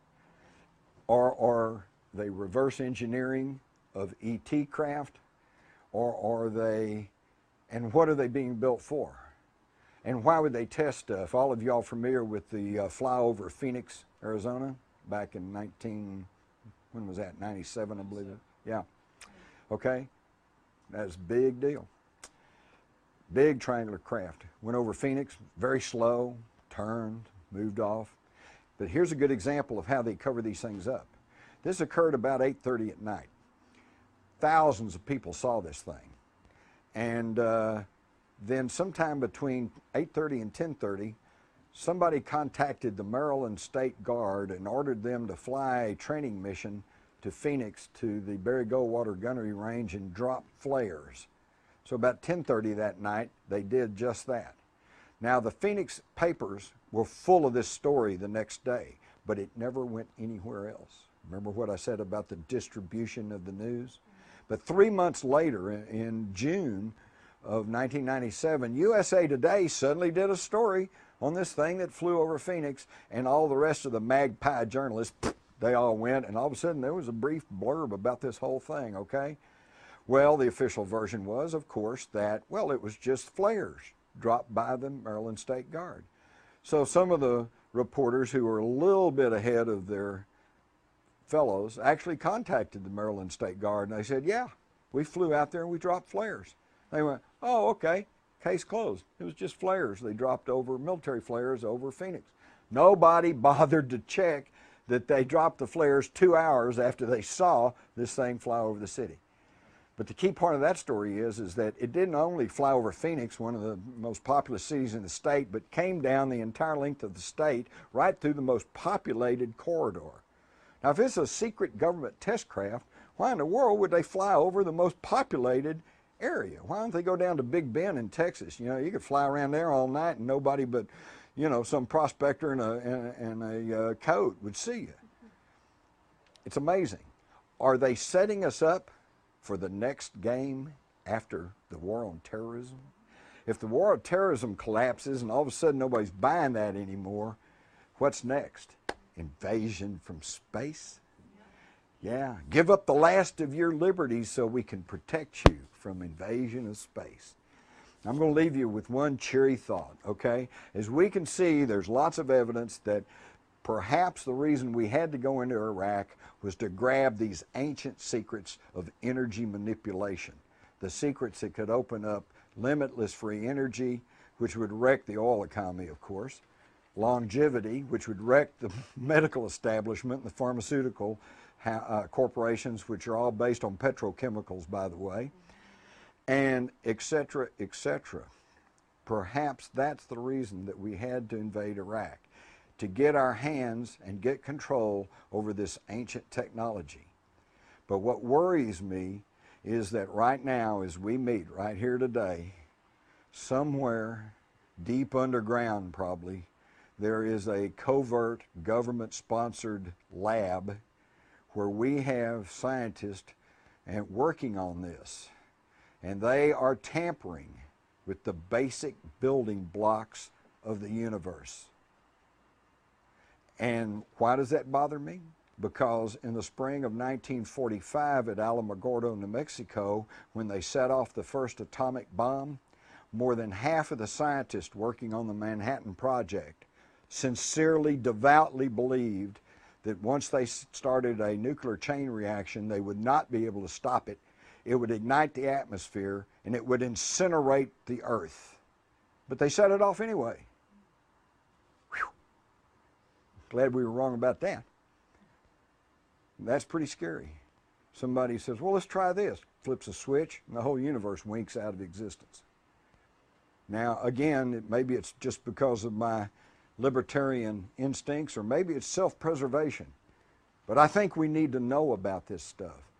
Or are they reverse engineering of ET craft? Or are they, and what are they being built for? And why would they test stuff? All of y'all familiar with the flyover Phoenix, Arizona, back in when was that, 97, I believe it? Yeah. Okay. That's a big deal. Big triangular craft. Went over Phoenix, very slow, turned, moved off. But here's a good example of how they cover these things up. This occurred about 8:30 at night. Thousands of people saw this thing. And then sometime between 8:30 and 10:30, somebody contacted the Maryland State Guard and ordered them to fly a training mission to Phoenix to the Barry Goldwater Gunnery Range and drop flares. So about 10:30 that night, they did just that. Now the Phoenix papers were full of this story the next day, but it never went anywhere else. Remember what I said about the distribution of the news? But 3 months later, in June of 1997, USA Today suddenly did a story on this thing that flew over Phoenix, and all the rest of the magpie journalists, they all went, and all of a sudden there was a brief blurb about this whole thing, okay? Well, the official version was, of course, that, well, it was just flares dropped by the Maryland State Guard. So some of the reporters who were a little bit ahead of their fellows actually contacted the Maryland State Guard, and they said, yeah, we flew out there and we dropped flares. They went, oh, okay, case closed. It was just flares. They dropped over, military flares over Phoenix. Nobody bothered to check that they dropped the flares 2 hours after they saw this thing fly over the city. But the key part of that story is that it didn't only fly over Phoenix, one of the most populous cities in the state, but came down the entire length of the state, right through the most populated corridor. Now, if it's a secret government test craft, why in the world would they fly over the most populated area? Why don't they go down to Big Bend in Texas? You know, you could fly around there all night and nobody but, you know, some prospector in a coat would see you. It's amazing. Are they setting us up for the next game after the war on terrorism? If the war on terrorism collapses and all of a sudden nobody's buying that anymore, what's next? Invasion from space? Yeah, give up the last of your liberties so we can protect you from invasion of space. I'm going to leave you with one cheery thought, okay? As we can see, there's lots of evidence that perhaps the reason we had to go into Iraq was to grab these ancient secrets of energy manipulation, the secrets that could open up limitless free energy, which would wreck the oil economy, of course, longevity, which would wreck the medical establishment and the pharmaceutical corporations, which are all based on petrochemicals, by the way, and et cetera, et cetera. Perhaps that's the reason that we had to invade Iraq, to get our hands and get control over this ancient technology. But what worries me is that right now, as we meet right here today, somewhere deep underground probably, there is a covert government-sponsored lab where we have scientists working on this. And they are tampering with the basic building blocks of the universe. And why does that bother me? Because in the spring of 1945 at Alamogordo, New Mexico, when they set off the first atomic bomb, more than half of the scientists working on the Manhattan Project sincerely, devoutly believed that once they started a nuclear chain reaction, they would not be able to stop it. It would ignite the atmosphere and it would incinerate the earth. But they set it off anyway. Whew. Glad we were wrong about that. That's pretty scary. Somebody says, well, let's try this. Flips a switch and the whole universe winks out of existence. Now, again, maybe it's just because of my libertarian instincts, or maybe it's self-preservation. But I think we need to know about this stuff.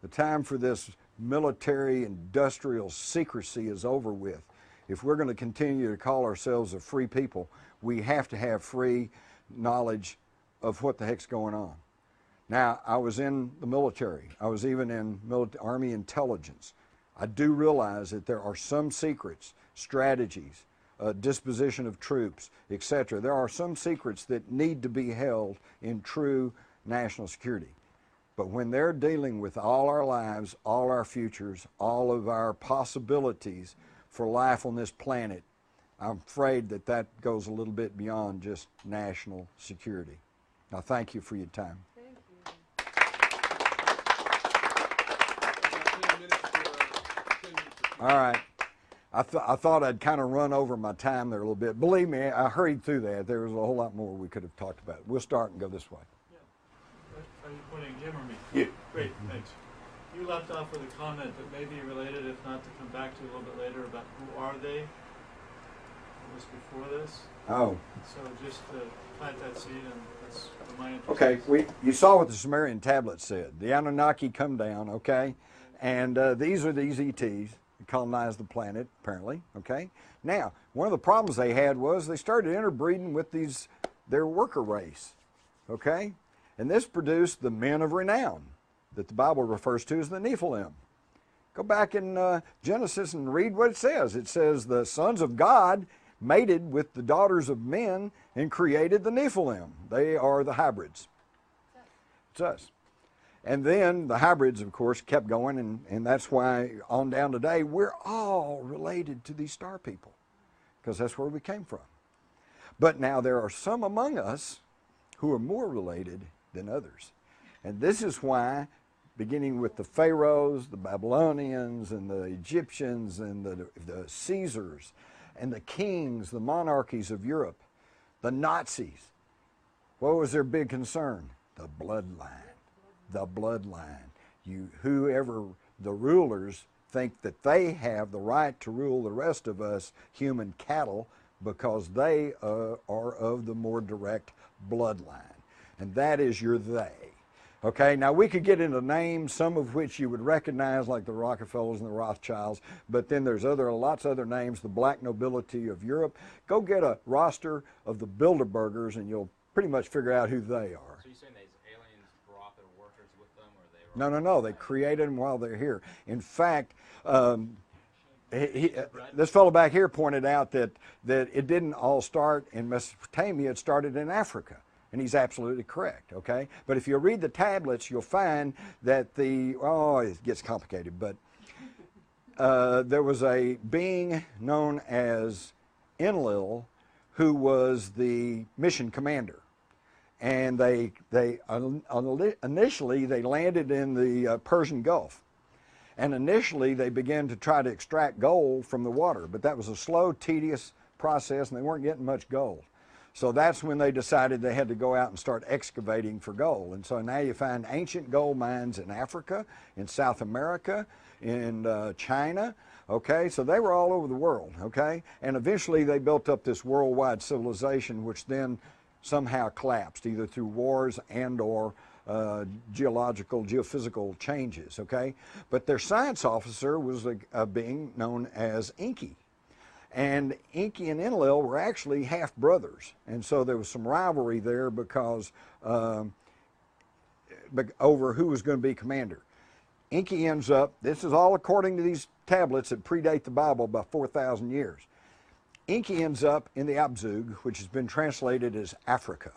The time for this military industrial secrecy is over with. If we're going to continue to call ourselves a free people, we have to have free knowledge of what the heck's going on. Now, I was in the military. I was even in Army intelligence. I do realize that there are some secrets, strategies, disposition of troops, etc. There are some secrets that need to be held in true national security. But when they're dealing with all our lives, all our futures, all of our possibilities for life on this planet, I'm afraid that that goes a little bit beyond just national security. Now, thank you for your time. All right. I thought I'd kind of run over my time there a little bit. Believe me, I hurried through that. There was a whole lot more we could have talked about. We'll start and go this way. Yeah. Are you pointing Jim or me? Yeah. Great, thanks. You left off with a comment that may be related, if not to come back to a little bit later, about who are they? It was before this. Oh. So just to plant that seed, and that's my interest. Okay, you saw what the Sumerian tablet said. The Anunnaki come down, okay? And these are these ETs. Colonized the planet, apparently, okay? Now, one of the problems they had was they started interbreeding with their worker race, okay? And this produced the men of renown that the Bible refers to as the Nephilim. Go back in Genesis and read what it says. It says the sons of God mated with the daughters of men and created the Nephilim. They are the hybrids. It's us. And then the hybrids, of course, kept going, and that's why on down today, we're all related to these star people, because that's where we came from. But now there are some among us who are more related than others. And this is why, beginning with the Pharaohs, the Babylonians, and the Egyptians, and the Caesars, and the kings, the monarchies of Europe, the Nazis, what was their big concern? The bloodline. The bloodline. Whoever the rulers think that they have the right to rule the rest of us human cattle because they are of the more direct bloodline. And that is your they. Okay, now we could get into names, some of which you would recognize, like the Rockefellers and the Rothschilds, but then there's lots of other names, the black nobility of Europe. Go get a roster of the Bilderbergers and you'll pretty much figure out who they are. So you're saying these aliens brought their workers with them, or they were... No, they created them while they're here. In fact, this fellow back here pointed out that it didn't all start in Mesopotamia, it started in Africa. And he's absolutely correct, okay? But if you read the tablets, you'll find that it gets complicated, but there was a being known as Enlil who was the mission commander. And initially they landed in the Persian Gulf. And initially they began to try to extract gold from the water, but that was a slow, tedious process and they weren't getting much gold. So that's when they decided they had to go out and start excavating for gold. And so now you find ancient gold mines in Africa, in South America, in China, okay? So they were all over the world, okay? And eventually they built up this worldwide civilization, which then somehow collapsed, either through wars and or geophysical changes, okay? But their science officer was a being known as Enki. And Enki and Enlil were actually half brothers, and so there was some rivalry there because over who was going to be commander. Enki ends up, this is all according to these tablets that predate the Bible by 4,000 years. Enki ends up in the Abzug, which has been translated as Africa.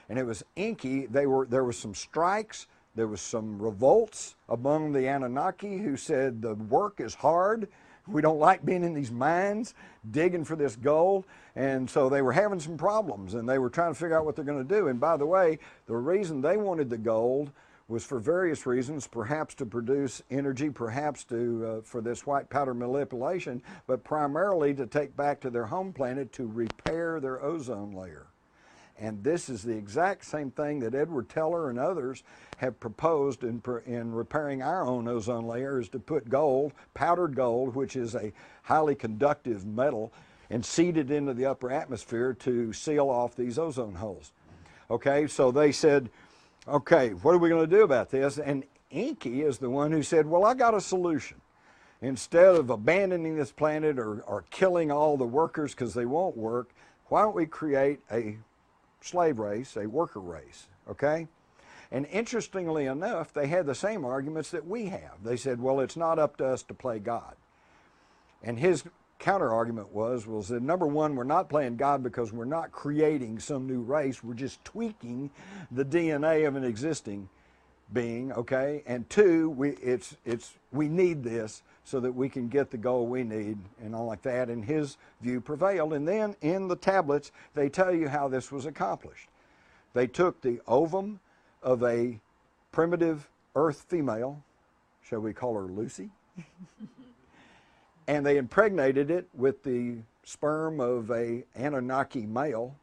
And it was Enki, there were some strikes, there was some revolts among the Anunnaki who said the work is hard. We don't like being in these mines digging for this gold. And so they were having some problems and they were trying to figure out what they're going to do. And by the way, the reason they wanted the gold was for various reasons, perhaps to produce energy, perhaps to for this white powder manipulation, but primarily to take back to their home planet to repair their ozone layer. And this is the exact same thing that Edward Teller and others have proposed in repairing our own ozone layer, is to put gold, powdered gold, which is a highly conductive metal, and seed it into the upper atmosphere to seal off these ozone holes. Okay, so they said, okay, what are we going to do about this? And Enki is the one who said, well, I got a solution. Instead of abandoning this planet or killing all the workers because they won't work, why don't we create a slave race, a worker race, okay? And interestingly enough, they had the same arguments that we have. They said, well, it's not up to us to play God. And his counter-argument was that number one, we're not playing God because we're not creating some new race. We're just tweaking the DNA of an existing being, okay? And two, we need this so that we can get the goal we need and all like that. And his view prevailed. And then in the tablets, they tell you how this was accomplished. They took the ovum of a primitive earth female, shall we call her Lucy? And they impregnated it with the sperm of a Anunnaki male,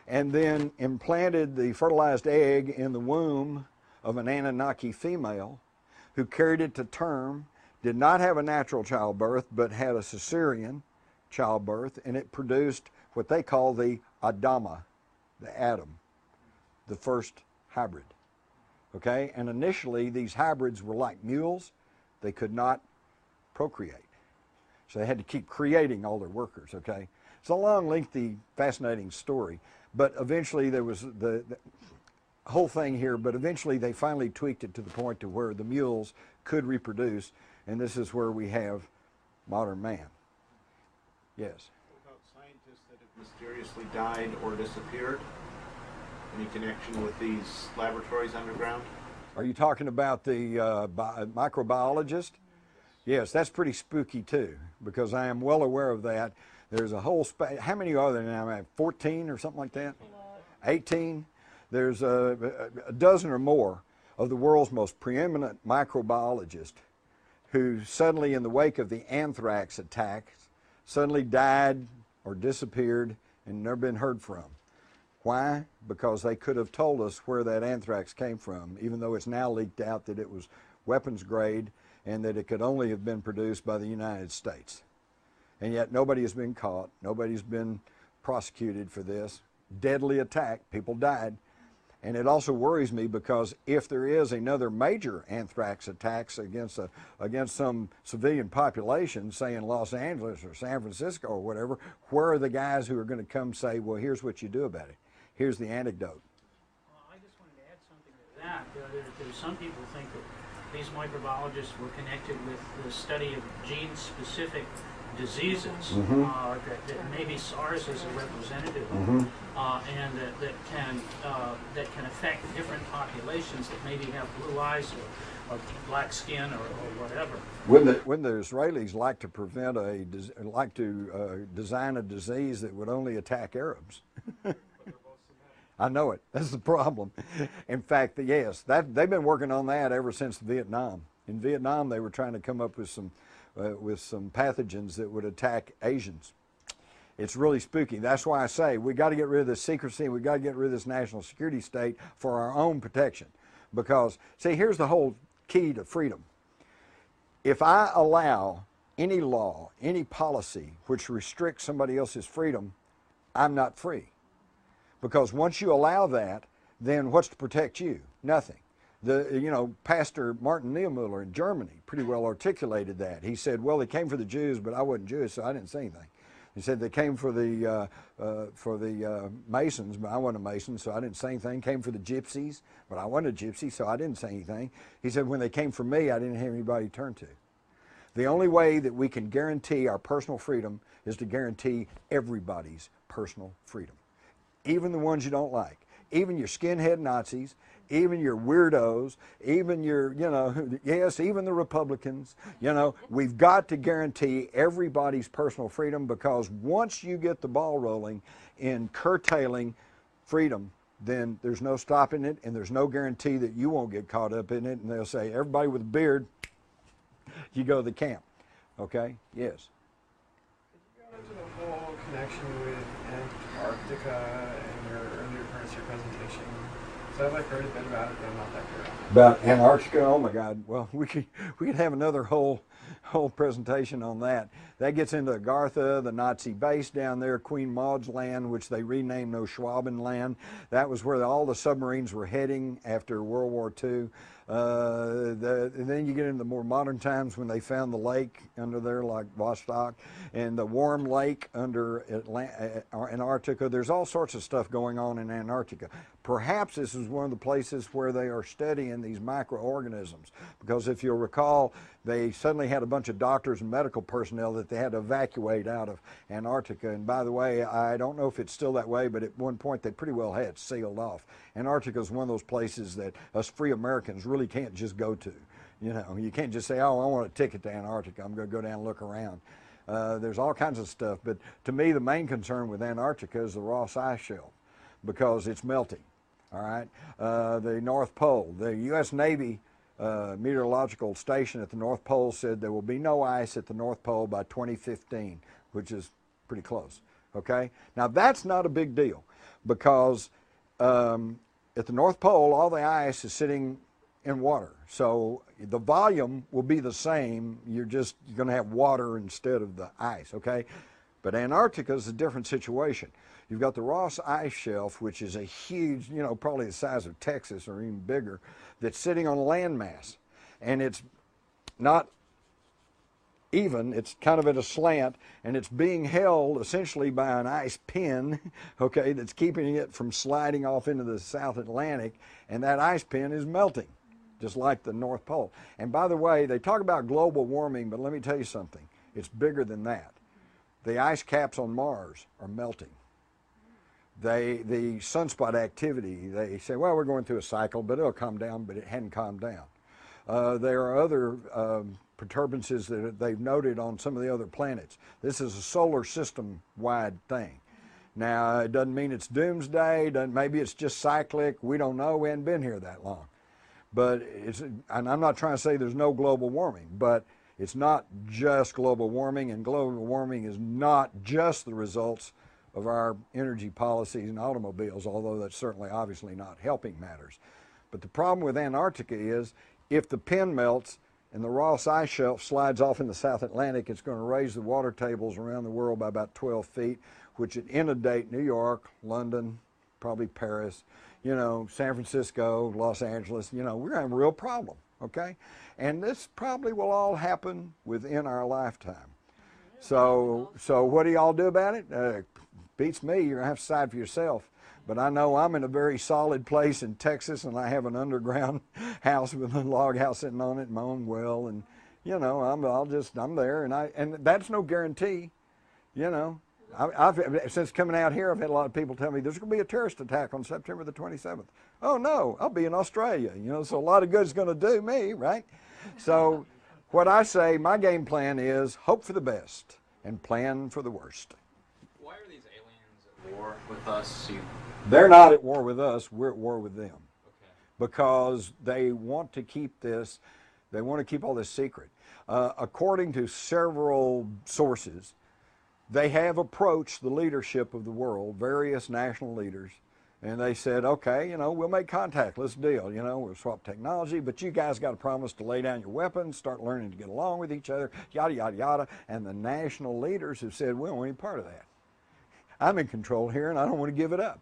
and then implanted the fertilized egg in the womb of an Anunnaki female, who carried it to term, did not have a natural childbirth, but had a cesarean childbirth, and it produced what they call the Adama, the Adam, the first hybrid. Okay, and initially these hybrids were like mules. They could not procreate. So they had to keep creating all their workers, okay? It's a long, lengthy, fascinating story. But eventually there was the whole thing here, but eventually they finally tweaked it to the point to where the mules could reproduce, and this is where we have modern man. Yes? What about scientists that have mysteriously died or disappeared? Any connection with these laboratories underground? Are you talking about the microbiologist? Yes, that's pretty spooky too, because I am well aware of that. There's a whole, how many are there now? 14 or something like that? 18? There's a dozen or more of the world's most preeminent microbiologists who suddenly, in the wake of the anthrax attacks, suddenly died or disappeared and never been heard from. Why? Because they could have told us where that anthrax came from, even though it's now leaked out that it was weapons grade and that it could only have been produced by the United States. And yet nobody has been caught, nobody's been prosecuted for this. Deadly attack, people died. And it also worries me because if there is another major anthrax attacks against some civilian population, say in Los Angeles or San Francisco or whatever, where are the guys who are going to come say, well, here's what you do about it? Here's the antidote. Well, I just wanted to add something to that. There's some people think that these microbiologists were connected with the study of gene-specific diseases, that maybe SARS is a representative of, and that can affect different populations that maybe have blue eyes or black skin or whatever. When the Israelis like to prevent design a disease that would only attack Arabs. I know it. That's the problem. In fact, yes, they've been working on that ever since Vietnam. In Vietnam, they were trying to come up with some pathogens that would attack Asians. It's really spooky. That's why I say we got to get rid of this secrecy and we got to get rid of this national security state for our own protection. Because, see, here's the whole key to freedom. If I allow any law, any policy which restricts somebody else's freedom, I'm not free. Because once you allow that, then what's to protect you? Nothing. Pastor Martin Niemöller in Germany pretty well articulated that. He said, well, they came for the Jews, but I wasn't Jewish, so I didn't say anything. He said they came for the Masons, but I wasn't a Mason, so I didn't say anything. Came for the Gypsies, but I wasn't a Gypsy, so I didn't say anything. He said when they came for me, I didn't have anybody to turn to. The only way that we can guarantee our personal freedom is to guarantee everybody's personal freedom, even the ones you don't like, even your skinhead Nazis, even your weirdos, even your, yes, even the Republicans. We've got to guarantee everybody's personal freedom, because once you get the ball rolling in curtailing freedom, then there's no stopping it, and there's no guarantee that you won't get caught up in it. And they'll say, everybody with a beard, you go to the camp. Okay? Yes. Could you go into the whole connection with Antarctica and your earlier parts of your presentation? So I've heard a bit about it, but I'm not that clear. About Antarctica? Oh my God! Well, we could have another whole presentation on that. That gets into Agartha, the Nazi base down there, Queen Maud's land, which they renamed Neuschwabenland. That was where all the submarines were heading after World War II. And then you get into the more modern times when they found the lake under there, like Vostok, and the warm lake under Antarctica. There's all sorts of stuff going on in Antarctica. Perhaps this is one of the places where they are studying these microorganisms, because if you'll recall, they suddenly had a bunch of doctors and medical personnel that they had to evacuate out of Antarctica. And by the way, I don't know if it's still that way, but at one point they pretty well had sealed off. Antarctica is one of those places that us free Americans really can't just go to. You can't just say, oh, I want a ticket to Antarctica, I'm going to go down and look around. There's all kinds of stuff, but to me the main concern with Antarctica is the Ross Ice Shelf, because it's melting. All right, the North Pole, the U.S. Navy meteorological station at the North Pole said there will be no ice at the North Pole by 2015, which is pretty close. Okay, now that's not a big deal, because at the North Pole all the ice is sitting in water, so the volume will be the same. You're going to have water instead of the ice. Okay, but Antarctica is a different situation. You've got the Ross Ice Shelf, which is a huge, probably the size of Texas or even bigger, that's sitting on a landmass. And it's not even, it's kind of at a slant, and it's being held essentially by an ice pin, okay, that's keeping it from sliding off into the South Atlantic, and that ice pin is melting, just like the North Pole. And by the way, they talk about global warming, but let me tell you something. It's bigger than that. The ice caps on Mars are melting. The sunspot activity, they say, well, we're going through a cycle, but it'll calm down, but it hadn't calmed down. There are other perturbances that they've noted on some of the other planets. This is a solar system-wide thing. Now, it doesn't mean it's doomsday, maybe it's just cyclic, we don't know, we haven't been here that long. But and I'm not trying to say there's no global warming, but it's not just global warming, and global warming is not just the results of our energy policies and automobiles, although that's certainly obviously not helping matters. But the problem with Antarctica is if the pin melts and the Ross Ice Shelf slides off in the South Atlantic, it's going to raise the water tables around the world by about 12 feet, which would inundate New York, London, probably Paris, San Francisco, Los Angeles. We're going to have a real problem, okay? And this probably will all happen within our lifetime. So what do y'all do about it? Beats me, you're going to have to decide for yourself. But I know I'm in a very solid place in Texas, and I have an underground house with a log house sitting on it, my own well, and I'm there, and that's no guarantee. I've since coming out here, I've had a lot of people tell me there's going to be a terrorist attack on September the 27th. Oh no, I'll be in Australia. So a lot of good's going to do me, right? So what I say, my game plan is hope for the best and plan for the worst. Why are these aliens at war with us? They're not at war with us, we're at war with them. Okay. Because they want to keep all this secret. According to several sources, they have approached the leadership of the world, various national leaders, and they said, okay, we'll make contact, let's deal, we'll swap technology, but you guys got to promise to lay down your weapons, start learning to get along with each other, yada, yada, yada. And the national leaders have said, we don't want any part of that. I'm in control here, and I don't want to give it up.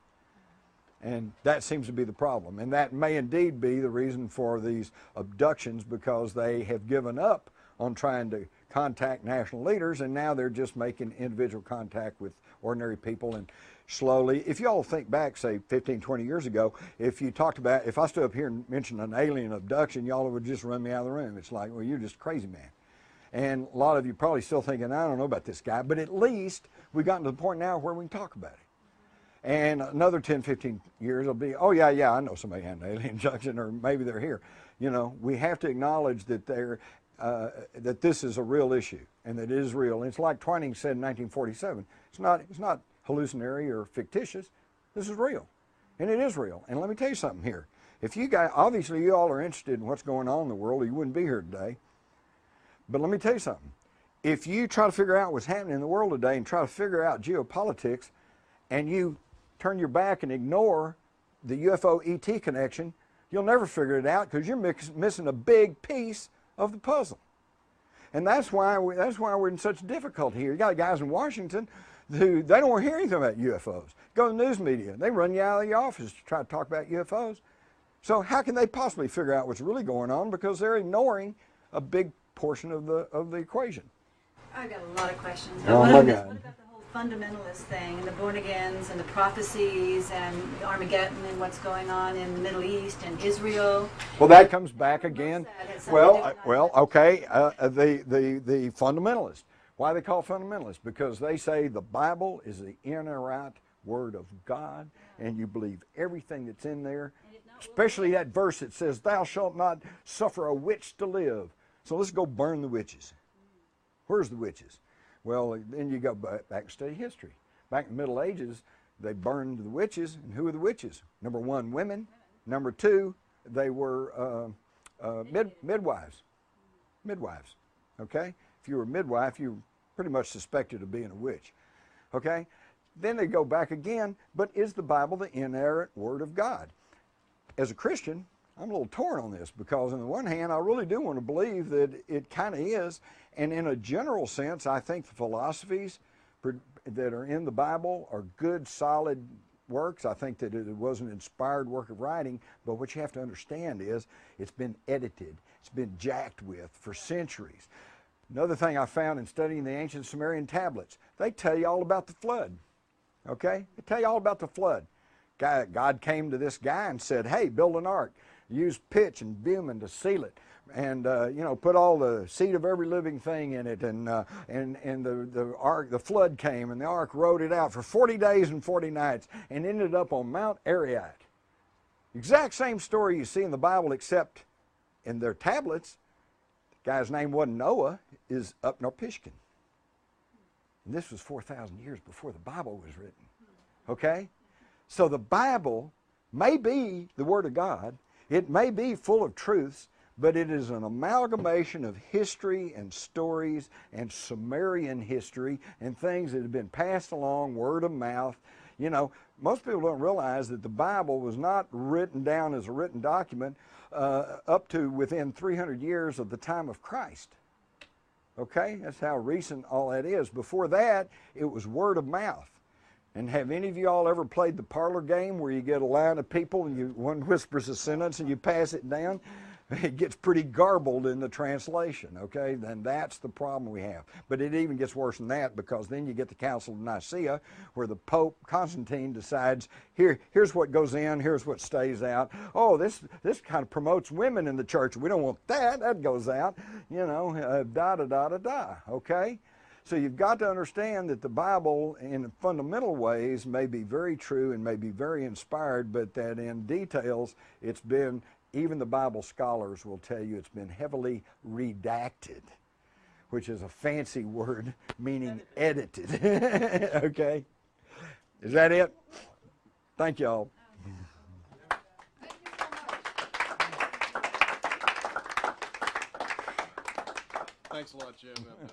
And that seems to be the problem. And that may indeed be the reason for these abductions, because they have given up on trying to contact national leaders, and now they're just making individual contact with ordinary people. And slowly, if you all think back, say 15, 20 years ago, if I stood up here and mentioned an alien abduction, y'all would just run me out of the room. It's like, well, you're just a crazy man. And a lot of you probably still thinking, I don't know about this guy, but at least we've gotten to the point now where we can talk about it. And another 10, 15 years it'll be, oh yeah, I know somebody had an alien abduction, or maybe they're here. You know, we have to acknowledge that that this is a real issue and that it is real. And it's like Twining said in 1947. It's not hallucinatory or fictitious. This is real, and it is real. And let me tell you something here. If you guys, obviously you all are interested in what's going on in the world, or you wouldn't be here today. But let me tell you something. If you try to figure out what's happening in the world today and try to figure out geopolitics, and you turn your back and ignore the UFO ET connection, you'll never figure it out because you're missing a big piece of the puzzle. And that's why we're in such difficulty here. You got guys in Washington who they don't want to hear anything about UFOs. Go to the news media. They run you out of the office to try to talk about UFOs. So how can they possibly figure out what's really going on, because they're ignoring a big portion of the equation? I've got a lot of questions. Oh my God. What about the whole fundamentalist thing, and the born-agains, and the prophecies, and Armageddon, and what's going on in the Middle East and Israel? Well, that comes back again. Well, okay. The fundamentalists. Why they call fundamentalists? Because they say the Bible is the inerrant Word of God, and you believe everything that's in there, especially that verse that says, "Thou shalt not suffer a witch to live." So let's go burn the witches. Where's the witches? Well, then you go back and study history. Back in the Middle Ages, they burned the witches. And who were the witches? Number one, women. Number two, they were midwives. Midwives, okay? If you were a midwife, you were pretty much suspected of being a witch, okay? Then they go back again, but is the Bible the inerrant Word of God? As a Christian, I'm a little torn on this, because on the one hand, I really do want to believe that it kind of is, and in a general sense, I think the philosophies that are in the Bible are good, solid works. I think that it was an inspired work of writing, but what you have to understand is it's been edited, it's been jacked with for centuries. Another thing I found in studying the ancient Sumerian tablets, they tell you all about the flood, okay? They tell you all about the flood. God came to this guy and said, hey, build an ark. Use pitch and bitumen to seal it, and you know, put all the seed of every living thing in it, and the ark, the flood came, and the ark rode it out for 40 days and 40 nights, and ended up on Mount Ararat. Exact same story you see in the Bible, except in their tablets, the guy's name wasn't Noah, is Upnarpishtim. And this was 4,000 years before the Bible was written. Okay, so the Bible may be the Word of God. It may be full of truths, but it is an amalgamation of history and stories and Sumerian history and things that have been passed along word of mouth. You know, most people don't realize that the Bible was not written down as a written document up to within 300 years of the time of Christ. Okay, that's how recent all that is. Before that, it was word of mouth. And have any of you all ever played the parlor game where you get a line of people and one whispers a sentence and you pass it down? It gets pretty garbled in the translation, okay? Then that's the problem we have. But it even gets worse than that, because then you get the Council of Nicaea, where the Pope Constantine decides, here's what goes in, here's what stays out. Oh, this kind of promotes women in the church. We don't want that. That goes out. You know, okay? So you've got to understand that the Bible in fundamental ways may be very true and may be very inspired, but that in details it's been, even the Bible scholars will tell you, it's been heavily redacted, which is a fancy word meaning edited. Okay? Is that it? Thank you all. Thanks a lot, Jim. And,